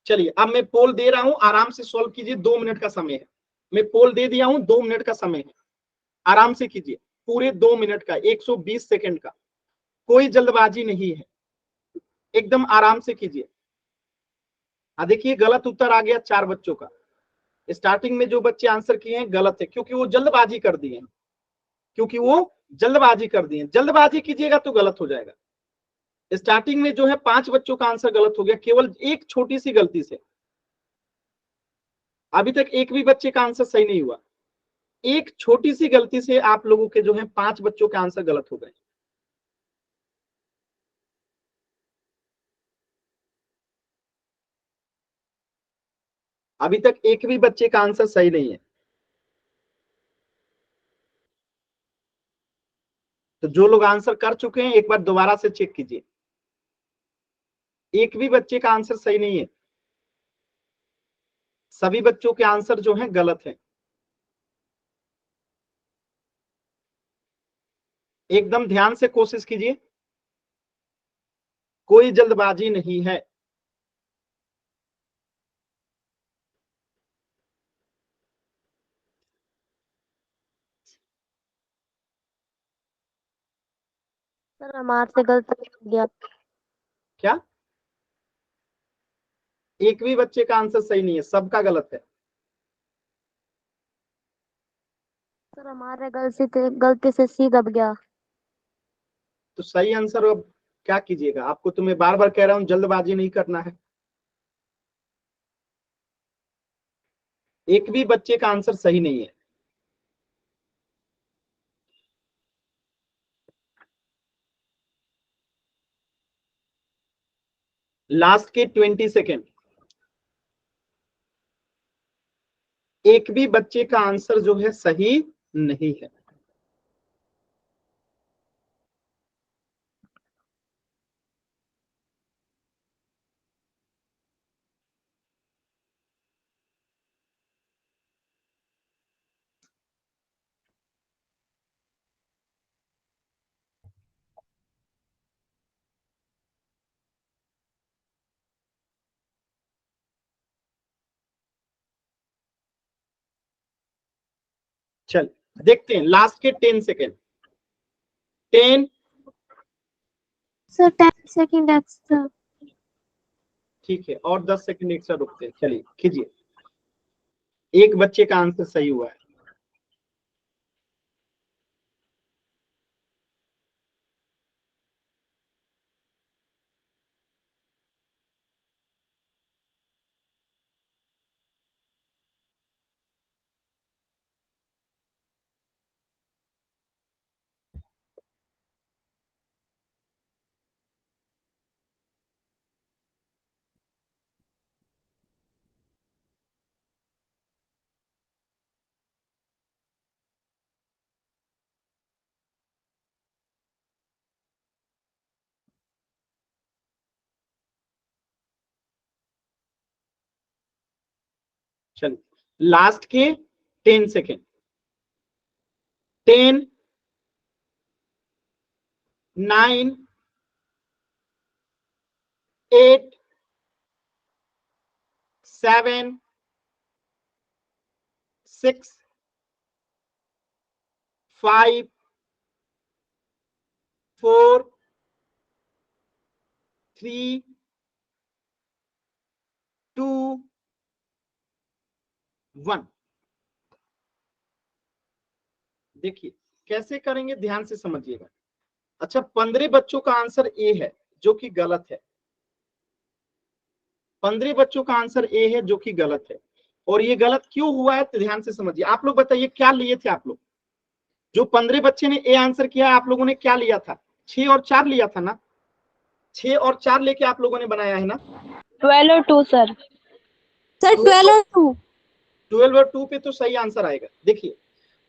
चलिए अब मैं पोल दे रहा हूं, आराम से सॉल्व कीजिए, 2 मिनट का समय है। मैं पोल दे दिया हूं, 2 मिनट का समय है, आराम से कीजिए, पूरे 2 मिनट का, 120 सेकंड का, कोई जल्दबाजी नहीं है, एकदम आराम से कीजिए। देखिए गलत उत्तर आ गया 4 बच्चों का। स्टार्टिंग में जो बच्चे आंसर किए हैं गलत है, क्योंकि वो जल्दबाजी कर दिए हैं, क्योंकि वो जल्दबाजी कर दिए। जल्दबाजी कीजिएगा तो गलत हो जाएगा। स्टार्टिंग में जो है 5 बच्चों का आंसर गलत हो गया, केवल एक छोटी सी गलती से। अभी तक एक भी बच्चे का आंसर सही नहीं हुआ, एक छोटी सी गलती से आप लोगों के जो है 5 बच्चों के आंसर गलत हो गए। अभी तक एक भी बच्चे का आंसर सही नहीं है। तो जो लोग आंसर कर चुके हैं एक बार दोबारा से चेक कीजिए। एक भी बच्चे का आंसर सही नहीं है, सभी बच्चों के आंसर जो हैं गलत हैं। एकदम ध्यान से कोशिश कीजिए, कोई जल्दबाजी नहीं है। सर हमारे से गलती हो गया। क्या? एक भी बच्चे का आंसर सही नहीं है, सबका गलत है। सर हमारे गलती से सी दब गया। तो सही आंसर अब क्या कीजिएगा? आपको तो मैं बार बार कह रहा हूं जल्दबाजी नहीं करना है। एक भी बच्चे का आंसर सही नहीं है। लास्ट के 20 सेकेंड। एक भी बच्चे का आंसर जो है सही नहीं है। चल देखते हैं लास्ट के 10 सेकेंड। 10। Sir 10 second extra. ठीक है, और 10 सेकेंड एक्स्ट्रा रुकते हैं। चलिए कीजिए। एक बच्चे का आंसर सही हुआ है। चलिए लास्ट के 10 सेकेंड। 10, 9, 8, 7, 6, 5, 4, 3, 2, 1। देखिए कैसे करेंगे, ध्यान से समझिएगा। अच्छा 15 बच्चों का आंसर ए है जो कि गलत है। 15 बच्चों का आंसर ए है जो कि गलत है। और ये गलत क्यों हुआ है तो ध्यान से समझिए। आप लोग बताइए क्या लिए थे आप लोग? जो 15 बच्चे ने ए आंसर किया है आप लोगों ने क्या लिया था? 6 और 4 लिया था ना? 6 और 4 लेके आप लोगों ने बनाया है ना? 12 और 2 सर। सर 12 और 2। 12 और 2 पे तो सही आंसर आएगा। देखिए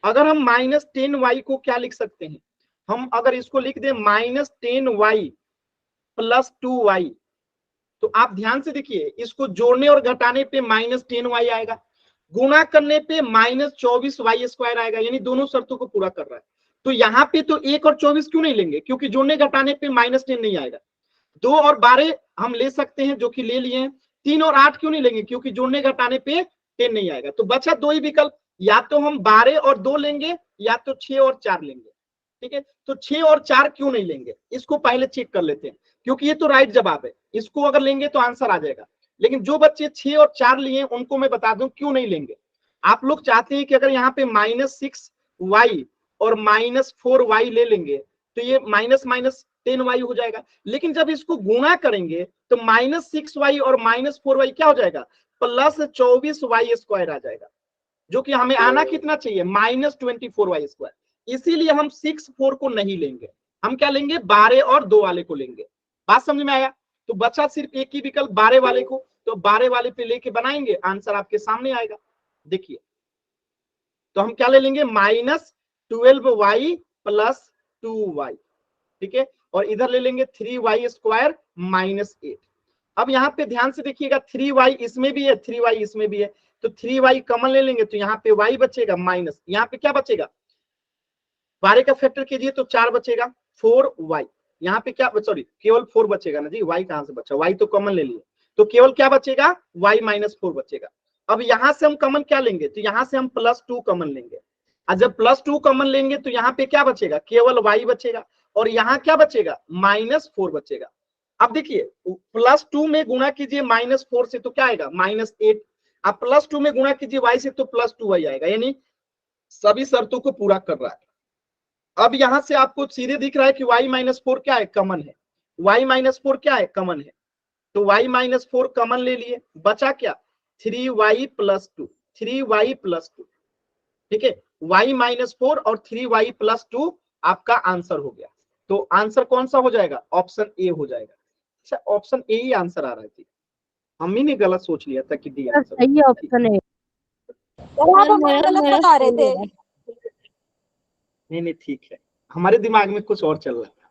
अगर हम -10y को क्या लिख सकते हैं, हम अगर इसको लिख दें -10y + 2y, तो आप ध्यान से देखिए इसको जोड़ने और घटाने पे -10y आएगा, गुणा करने पे -24y² आएगा, यानी दोनों शर्तों को पूरा कर रहा है। तो यहाँ पे तो 1 और 24 क्यों नहीं लेंगे? क्योंकि जोड़ने घटाने पे -10 नहीं आएगा। 2 और 12 हम ले सकते हैं जो कि ले लिए हैं। 3 और 8 क्यों नहीं लेंगे? क्योंकि जोड़ने घटाने पे 10 नहीं आएगा। तो बचा दो ही विकल्प, या तो हम 12 और 2 लेंगे या तो 6 और 4 लेंगे। ठीक है, तो 6 और 4 क्यों नहीं लेंगे इसको पहले चेक कर लेते हैं, क्योंकि ये तो राइट जवाब है। इसको अगर लेंगे तो आंसर आ जाएगा। लेकिन जो बच्चे 6 और 4 लिए उनको मैं बता दूं क्यों नहीं लेंगे। आप लोग चाहते हैं कि अगर यहाँ पे -6y और -4y ले लेंगे तो ये -10y हो जाएगा। लेकिन जब इसको गुणा करेंगे तो -6y और -4y क्या हो जाएगा? +24y² आ जाएगा, जो कि हमें आना कितना चाहिए? -24y²। इसीलिए हम 6, 4 को नहीं लेंगे, हम क्या लेंगे? 12 और 2 वाले को लेंगे। बात समझ में आया? तो बचा सिर्फ एक ही विकल्प 12 वाले को। तो 12 वाले पे लेके बनाएंगे, आंसर आपके सामने आएगा। देखिए तो हम क्या ले लेंगे, -12y + 2y, ठीक है, और इधर ले लेंगे 3y² -8। अब यहाँ पे ध्यान से देखिएगा, 3y इसमें भी है, 3y इसमें भी है, तो 3y कॉमन ले लेंगे तो यहाँ पे y बचेगा माइनस, यहाँ पे क्या बचेगा, 12 का फैक्टर कीजिए तो 4 बचेगा, 4y, यहाँ पे क्या, सॉरी केवल 4 बचेगा ना जी, y कहां से बचा, y तो कॉमन ले लिए, तो केवल क्या बचेगा, y -4 बचेगा। अब यहां से हम कॉमन क्या लेंगे, तो यहां से हम +2 कॉमन लेंगे, और जब +2 कॉमन लेंगे तो यहाँ पे क्या बचेगा, केवल y बचेगा, और यहाँ क्या बचेगा, -4 बचेगा। अब देखिए +2 में गुणा कीजिए -4 से तो क्या आएगा, -8, अब +2 में गुणा कीजिए y से तो +2y आएगा, यानी सभी शर्तों को पूरा कर रहा है। अब यहां से आपको सीधे दिख रहा है कि y -4 क्या है, कॉमन है, y -4 क्या है, कॉमन है, तो y -4 कॉमन ले लिए, बचा क्या, 3y + 2, 3y + 2, ठीक है, y -4 और 3y + 2 आपका आंसर हो गया। तो आंसर कौन सा हो जाएगा, ऑप्शन ए हो जाएगा। अच्छा ऑप्शन ए ही आंसर आ रहा है, हम ही ने गलत सोच लिया था कि डी आंसर सही है ऑप्शन ए। गलत बता रहे थे। नहीं ठीक है, हमारे दिमाग में कुछ और चल रहा था,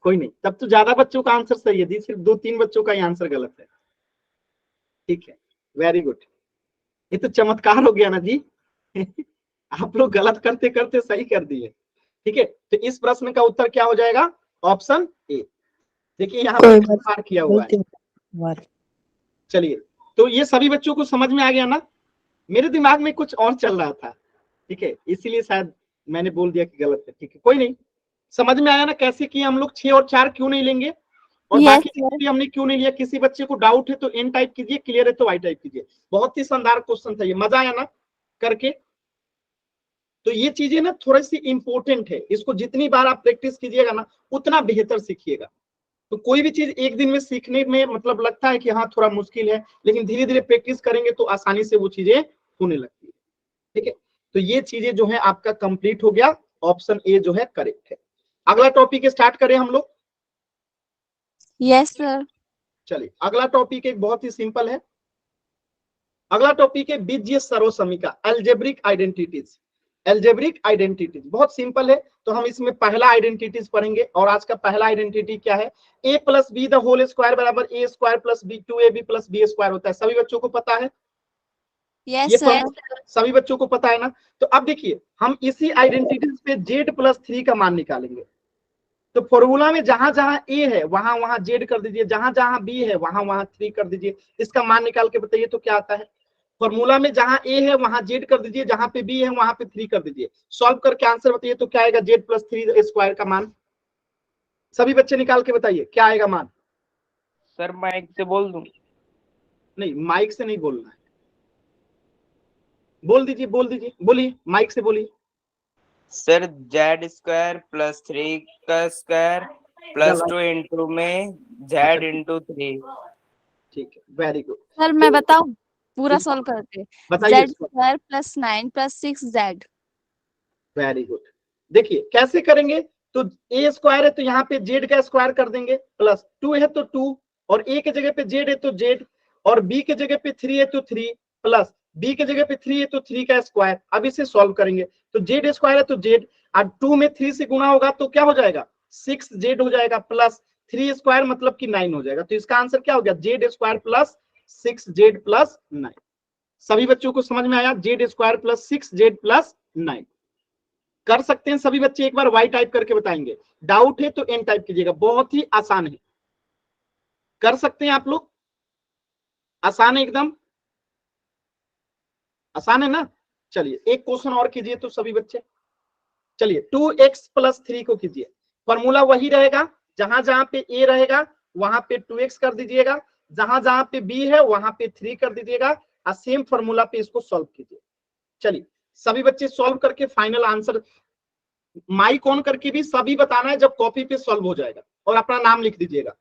कोई नहीं, तब तो ज्यादा बच्चों का आंसर सही है जी, सिर्फ 2-3 बच्चों का ही आंसर गलत है। ठीक है, वेरी गुड, ये तो चमत्कार हो गया ना जी आप लोग गलत करते करते सही कर दिए। ठीक है, तो इस प्रश्न का उत्तर क्या हो जाएगा, ऑप्शन ए। देखिए यहाँ पर मार्क किया हुआ है। चलिए, तो ये सभी बच्चों को समझ में आ गया ना, मेरे दिमाग में कुछ और चल रहा था, ठीक है, इसीलिए शायद मैंने बोल दिया कि गलत है। ठीक है, कोई नहीं, समझ में आया ना कैसे किए हम लोग, 6 और 4 क्यों नहीं लेंगे, और बाकी भी हमने क्यों नहीं लिया। किसी बच्चे को डाउट है तो एन टाइप कीजिए, क्लियर है तो वाई टाइप कीजिए। बहुत ही शानदार क्वेश्चन था ये, मजा आया ना करके। तो ये चीजें ना थोड़ी सी इंपॉर्टेंट है, इसको जितनी बार आप प्रैक्टिस कीजिएगा ना उतना बेहतर सीखिएगा। तो कोई भी चीज एक दिन में सीखने में मतलब लगता है कि हाँ थोड़ा मुश्किल है, लेकिन धीरे धीरे प्रैक्टिस करेंगे तो आसानी से वो चीजें होने लगती है। ठीक है, तो ये चीजें जो है आपका कंप्लीट हो गया, ऑप्शन ए जो है करेक्ट है। अगला टॉपिक स्टार्ट करें हम लोग। Yes sir. चलिए, अगला टॉपिक एक बहुत ही सिंपल है। अगला टॉपिक है बीजीय सर्वसमीका, अलजेब्रिक आइडेंटिटीज। अलजेब्रिक आइडेंटिटीज बहुत सिंपल है, तो हम इसमें पहला आइडेंटिटीज पढ़ेंगे। और आज का पहला आइडेंटिटी क्या है, a + b the whole square बराबर a² + b 2ab + b² होता है। सभी बच्चों को पता है, यस सर। सभी बच्चों को पता है ना। तो अब देखिए हम इसी आइडेंटिटीज पे z + 3 का मान निकालेंगे। तो फॉर्मूला में जहां जहां a है वहां वहां z कर दीजिए, जहां जहां b है वहां वहां 3 कर दीजिए। इसका मान निकाल के बताइए तो क्या आता है। फॉर्मूला में जहां a है वहां z कर दीजिए, जहां पे b है वहां पे 3 कर दीजिए। सॉल्व करके आंसर बताइए तो क्या आएगा, z + 3² का मान। सभी बच्चे निकाल के बताइए क्या आएगा मान। सर माइक से बोल दूं? नहीं, माइक से नहीं बोलना है, बोल दीजिए बोलिए, माइक से बोलिए। सर z² + 3 का स्क्वायर + 2 इंटू में z इंटू 3। ठीक है, वेरी गुड। सर मैं बताऊं पूरा सॉल्व करके, बताइए z² + 9 + 6z। Very good. देखिए कैसे करेंगे, तो a² है तो यहाँ पे z का स्क्वायर कर देंगे, +2 है तो 2, और a के जगह पे z है तो z, और b के जगह पे 3 है तो 3, प्लस b के जगह पे 3 है तो 3 का स्क्वायर। अब इसे सॉल्व करेंगे तो z² है तो z, और 2 में 3 से गुणा होगा तो क्या हो जाएगा, 6z हो जाएगा, प्लस 3² मतलब कि 9 हो जाएगा। तो इसका आंसर क्या हो गया, z² + 6z + 9। सभी बच्चों को समझ में आया, z² + 6z + 9। कर सकते हैं सभी बच्चे, एक बार वाई टाइप करके बताएंगे। डाउट है तो एन टाइप कीजिएगा, बहुत ही आसान है, कर सकते हैं आप लोग, आसान है, एकदम आसान है ना। चलिए एक क्वेश्चन और कीजिए तो सभी बच्चे। चलिए 2x + 3 को कीजिए। फॉर्मूला वही रहेगा, जहां जहां पे a रहेगा वहां पे 2x कर दीजिएगा, जहां जहां पे b है वहां पे 3 कर दीजिएगा, और सेम फॉर्मूला पे इसको सॉल्व कीजिए। चलिए सभी बच्चे सॉल्व करके फाइनल आंसर माइक ऑन करके भी सभी बताना है जब कॉपी पे सॉल्व हो जाएगा, और अपना नाम लिख दीजिएगा।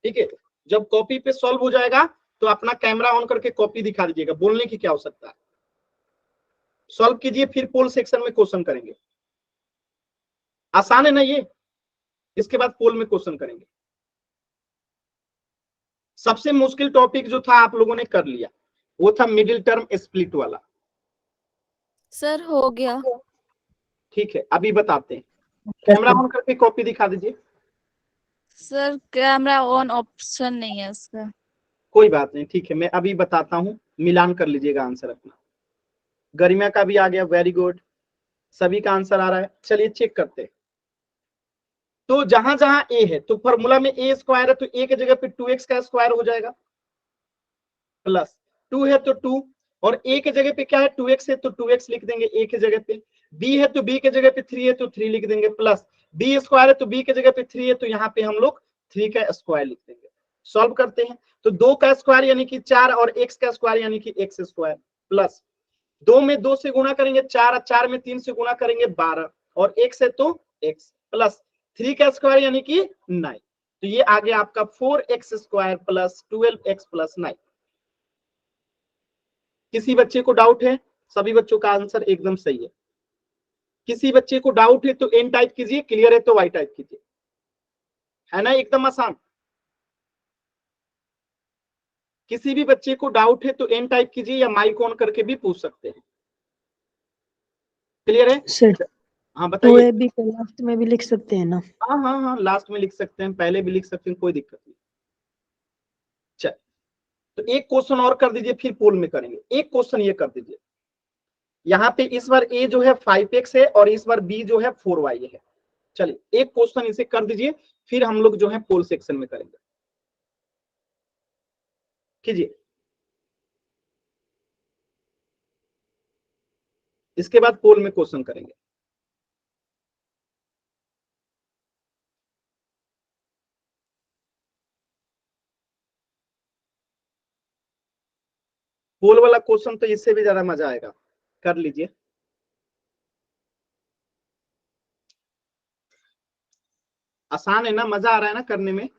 ठीक है, जब कॉपी पे सॉल्व हो जाएगा तो अपना कैमरा ऑन करके कॉपी दिखा दीजिएगा, बोलने की क्या आवश्यकता है। सॉल्व कीजिए, फिर पोल सेक्शन में क्वेश्चन करेंगे। आसान है ना ये, इसके बाद पोल में क्वेश्चन करेंगे। सबसे मुश्किल टॉपिक जो था आप लोगों ने कर लिया, वो था मिडिल टर्म स्प्लिट वाला। सर हो गया। ठीक है, अभी बताते हैं। कैमरा ऑन करके कॉपी दिखा दीजिए। सर कैमरा ऑन ऑप्शन नहीं है उसका। कोई बात नहीं, ठीक है, मैं अभी बताता हूँ, मिलान कर लीजिएगा आंसर अपना। गरिमा का भी आ गया, वेरी गुड, सभी का आंसर आ रहा है। चलिए चेक करते हैं। तो जहां जहां ए है तो फॉर्मूला में ए स्क्वायर है, तो ए की जगह पे 2x का स्क्वायर हो जाएगा, प्लस 2 है तो 2, और ए की जगह पे क्या है 2x है तो 2x लिख देंगे ए की जगह पे, b है तो b की जगह पे 3 है तो 3 लिख देंगे, प्लस b स्क्वायर है तो b की जगह पे 3 है तो यहाँ पे हम लोग 3 का स्क्वायर लिख देंगे। सॉल्व करते हैं तो 2 का स्क्वायर यानी कि 4 और x का स्क्वायर यानी कि x स्क्वायर, प्लस 2 में 2 से गुणा करेंगे 4, 4 में 3 से गुणा करेंगे 12, और x है तो x, प्लस 3 का स्क्वायर यानी कि 9। तो ये आ गया आपका 4x square plus 12x plus 9। किसी बच्चे को डाउट है? सभी बच्चों का आंसर एकदम सही है। किसी बच्चे को डाउट है तो एन टाइप कीजिए, क्लियर है तो वाई टाइप कीजिए, है ना एकदम आसान। किसी भी बच्चे को डाउट है तो एन टाइप कीजिए या माइक ऑन करके भी पूछ सकते हैं। क्लियर है सर? हाँ तो बताइए। ये भी लास्ट में भी लिख सकते हैं ना? हाँ हाँ हाँ, लास्ट में लिख सकते हैं, पहले भी लिख सकते हैं, कोई दिक्कत नहीं। चल, तो एक क्वेश्चन और कर दीजिए, फिर पोल में करेंगे। एक क्वेश्चन ये कर दीजिए, यहाँ पे इस बार a जो है 5x है और इस बार b जो है 4y है। चलिए एक क्वेश्चन इसे कर दीजिए, फिर हम लोग जो है पोल सेक्शन में करेंगे। कीजिए, इसके बाद पोल में क्वेश्चन करेंगे। पोल वाला क्वेश्चन तो इससे भी ज्यादा मजा आएगा, कर लीजिए। आसान है ना, मजा आ रहा है ना करने में?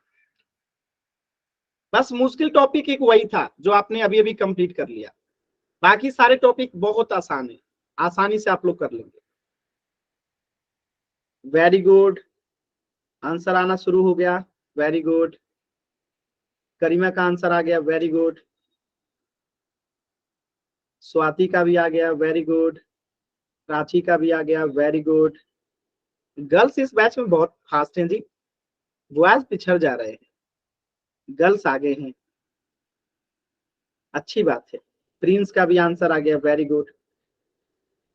बस मुश्किल टॉपिक एक वही था जो आपने अभी अभी कंप्लीट कर लिया, बाकी सारे टॉपिक बहुत आसान है, आसानी से आप लोग कर लेंगे। वेरी गुड, आंसर आना शुरू हो गया, वेरी गुड। करीमा का आंसर आ गया, वेरी गुड। स्वाति का भी आ गया, वेरी गुड। प्राची का भी आ गया, वेरी गुड। गर्ल्स इस बैच में बहुत फास्ट हैं जी, बॉयज पिछड़ जा रहे हैं, गर्ल्स आगे हैं, अच्छी बात है। प्रिंस का भी आंसर आ गया, वेरी गुड।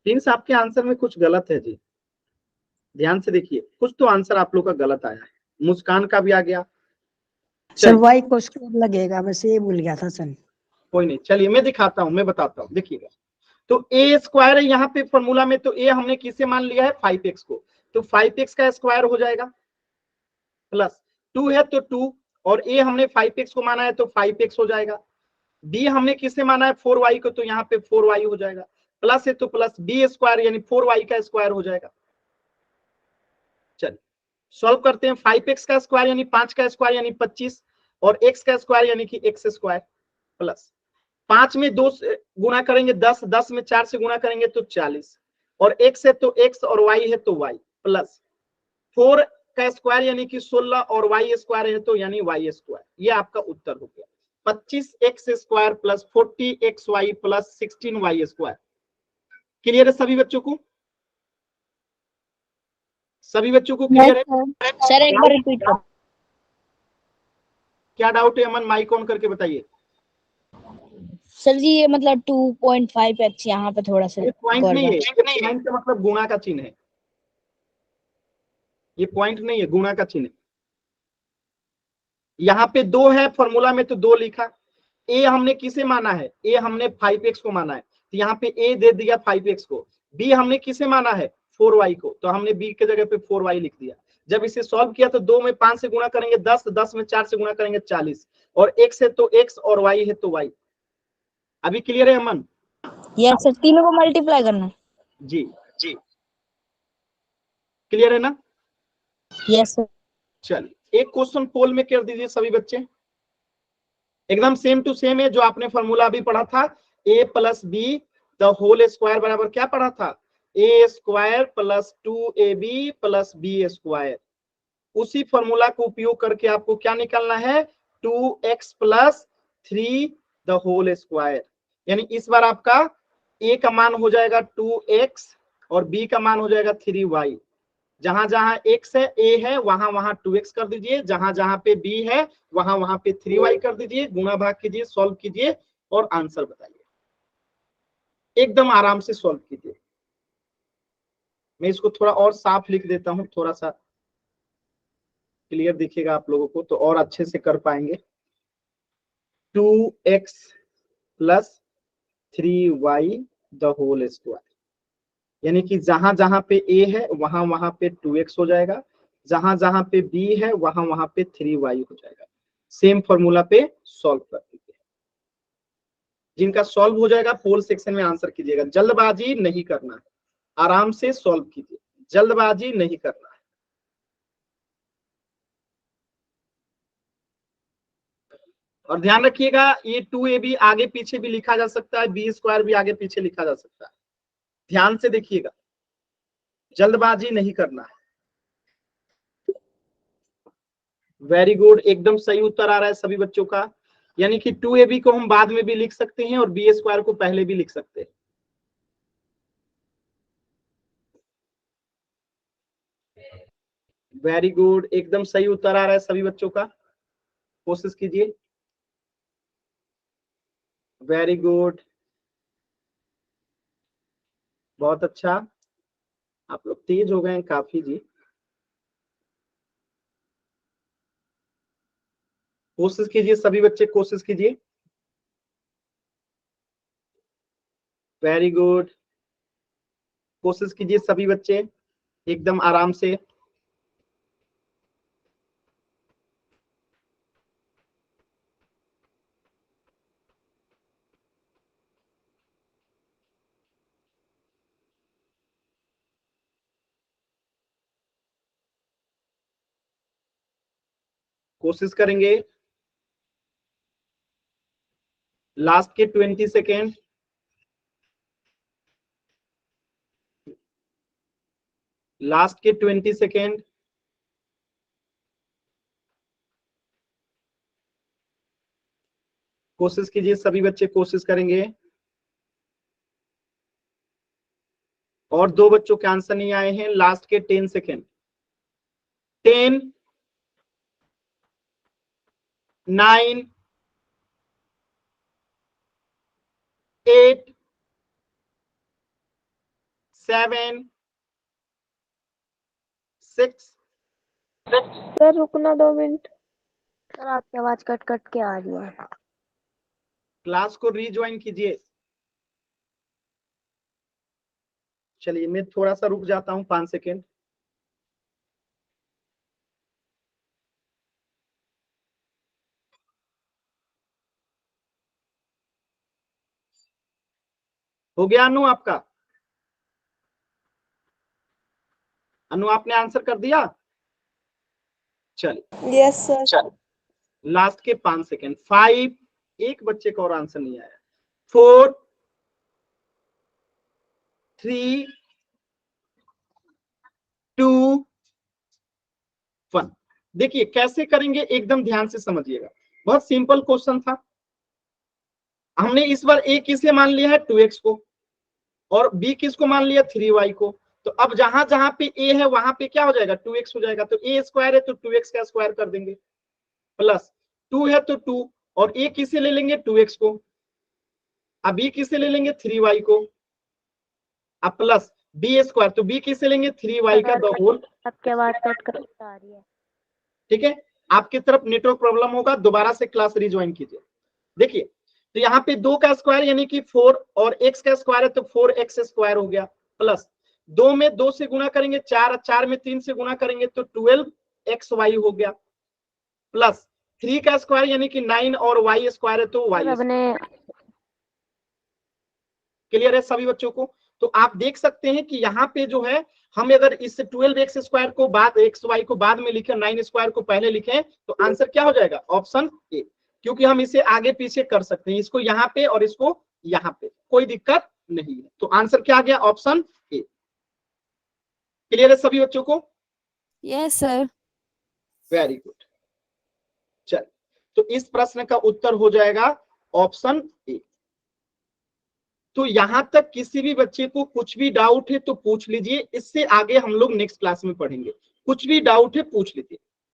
प्रिंस आपके आंसर में कुछ गलत है जी, ध्यान से देखिए, कुछ तो आंसर आप लोग का गलत आया है। मुस्कान का भी आ गया। सर वाई को स्क्वायर लगेगा, बस ये भूल गया था सर। कोई नहीं, चलिए मैं दिखाता हूं, मैं बताता हूं, देखिएगा। तो ए स्क्वायर है यहाँ पे फॉर्मूला में, तो ए हमने किसे मान लिया है 5x को, तो 5x का स्क्वायर हो जाएगा, प्लस 2 है तो 2, और ए हमने 5x को माना है तो 5x हो जाएगा। बी हमने किसे माना है 4y को, तो यहाँ पे 4y हो जाएगा, प्लस है तो प्लस बी स्क्वायर यानी 4y का स्क्वायर हो जाएगा। चलिए सॉल्व करते हैं। 5x का स्क्वायर यानी 5 का स्क्वायर यानी 25, और x का स्क्वायर यानी कि x स्क्वायर, प्लस 5 में 2 से गुणा करेंगे 10, 10 में 4 से गुणा करेंगे तो 40, और x है तो x और y है तो y, प्लस 4 का स्क्वायर यानी कि 16, और y स्क्वायर है तो यानी y स्क्वायर। ये आपका उत्तर हो गया 25x square plus 40xy plus 16y square. Clear है सभी बच्चों को? सभी बच्चों को क्लियर है? सर एक बार रिपीट करो। क्या डाउट है अमन? माइक ऑन करके बताइए। सर जी ये मतलब 2.5x यहाँ पे थोड़ा सा ये पॉइंट नहीं है, पॉइंट का मतलब गुणा का चिन्ह है, ये पॉइंट नहीं है, गुणा का चिन्ह है। यहाँ पे 2 है फॉर्मूला में तो 2 लिखा। ए हमने किसे माना है? ए हमने 5x को माना है, तो यहाँ पे ए दे दिया 5x को। बी हमने किसे माना है? 4y को, तो हमने बी के जगह पे 4y लिख दिया। जब इसे सॉल्व किया तो 2 में 5 से गुणा करेंगे 10, 10 में 4 से गुणा करेंगे 40, और x है तो x और y है तो y। अभी क्लियर है अमन? यस सर, तीनों को मल्टीप्लाई करना। जी जी, क्लियर है ना? Yes sir. चलिए एक क्वेश्चन पोल में कर दीजिए सभी बच्चे, एकदम सेम टू सेम है जो आपने फॉर्मूला अभी पढ़ा था, a plus B the whole square बराबर क्या पढ़ा था? a square plus 2ab plus B square. उसी फॉर्मूला को उपयोग करके आपको क्या निकालना है? 2x plus 3 the whole square. यानी इस बार आपका a का मान हो जाएगा 2x और b का मान हो जाएगा 3y। जहां जहां x है a है वहां वहां 2x कर दीजिए, जहां जहां पे b है वहां वहां पे 3y कर दीजिए, गुणा भाग कीजिए, सॉल्व कीजिए और आंसर बताइए। एकदम आराम से सॉल्व कीजिए। मैं इसको थोड़ा और साफ लिख देता हूं, थोड़ा सा क्लियर दिखेगा आप लोगों को तो और अच्छे से कर पाएंगे। 2x plus 3y the whole square. यानी कि जहां जहां पे a है वहां वहां पे 2x हो जाएगा, जहां जहां पे b है वहां वहां पे 3y हो जाएगा। सेम फॉर्मूला पे सॉल्व कर दीजिए। जिनका सॉल्व हो जाएगा पोल सेक्शन में आंसर कीजिएगा। जल्दबाजी नहीं करना है, आराम से सॉल्व कीजिए, जल्दबाजी नहीं करना है। और ध्यान रखिएगा ये 2ab आगे पीछे भी लिखा जा सकता है, बी स्क्वायर भी आगे पीछे लिखा जा सकता है। ध्यान से देखिएगा, जल्दबाजी नहीं करना है। वेरी गुड, एकदम सही उत्तर आ रहा है सभी बच्चों का। यानी कि 2ab को हम बाद में भी लिख सकते हैं और बी स्क्वायर को पहले भी लिख सकते हैं। वेरी गुड, एकदम सही उत्तर आ रहा है सभी बच्चों का। कोशिश कीजिए। वेरी गुड, बहुत अच्छा, आप लोग तेज हो गए हैं काफी जी। कोशिश कीजिए सभी बच्चे, कोशिश कीजिए। वेरी गुड, कोशिश कीजिए सभी बच्चे एकदम आराम से। कोशिश करेंगे। लास्ट के 20 सेकेंड। लास्ट के 20 सेकेंड। कोशिश कीजिए सभी बच्चे, कोशिश करेंगे। और 2 बच्चों के आंसर नहीं आए हैं। लास्ट के 10 सेकेंड। 10 9 8 7 6। सर रुकना 2 मिनट। सर आपकी आवाज कट कट के आ रही है। क्लास को रीज्वाइन कीजिए। चलिए मैं थोड़ा सा रुक जाता हूं 5 सेकेंड। हो गया अनु आपका? अनु आपने आंसर कर दिया? चलिए। Yes sir. लास्ट के 5 सेकेंड। 5, एक बच्चे का और आंसर नहीं आया। 4 3 2 1। देखिए कैसे करेंगे, एकदम ध्यान से समझिएगा। बहुत सिंपल क्वेश्चन था। हमने इस बार a किसे मान लिया है 2x को, और b किसको मान लिया 3y को। तो अब जहां जहां पे a है वहां पे क्या हो जाएगा 2x हो जाएगा। तो a स्क्वायर है तो 2x का स्क्वायर कर देंगे, प्लस 2 है तो 2, और a किसे ले लेंगे 2x को, अब b किसे ले लेंगे 3y को, अब प्लस b स्क्वायर, तो b किसे लेंगे 3y का द होल। आपकी आवाज कट कट के आ रही है। ठीक है, आपकी तरफ नेटवर्क प्रॉब्लम होगा, दोबारा से क्लास रिज्वाइन कीजिए। देखिए तो यहाँ पे 2 का स्क्वायर यानी कि 4, और x का स्क्वायर है तो 4x स्क्वायर हो गया, प्लस 2 में 2 से गुणा करेंगे 4, 4 में 3 से गुणा करेंगे तो 12xy हो गया, प्लस 3 का स्क्वायर यानी कि 9 और y स्क्वायर है तो y। सबने क्लियर है सभी बच्चों को? तो आप देख सकते हैं कि यहाँ पे जो है हम अगर इस 12x स्क्वायर को बाद xy को बाद में लिखें, 9 स्क्वायर को पहले लिखें, तो आंसर क्या हो जाएगा ऑप्शन ए। क्योंकि हम इसे आगे पीछे कर सकते हैं, इसको यहाँ पे और इसको यहाँ पे, कोई दिक्कत नहीं है। तो आंसर क्या आ गया ऑप्शन ए। क्लियर है सभी बच्चों को? Yes sir. Very good. चल तो इस प्रश्न का उत्तर हो जाएगा ऑप्शन ए। तो यहां तक किसी भी बच्चे को कुछ भी डाउट है तो पूछ लीजिए, इससे आगे हम लोग नेक्स्ट क्लास में पढ़ेंगे। कुछ भी डाउट है पूछ लीजिए।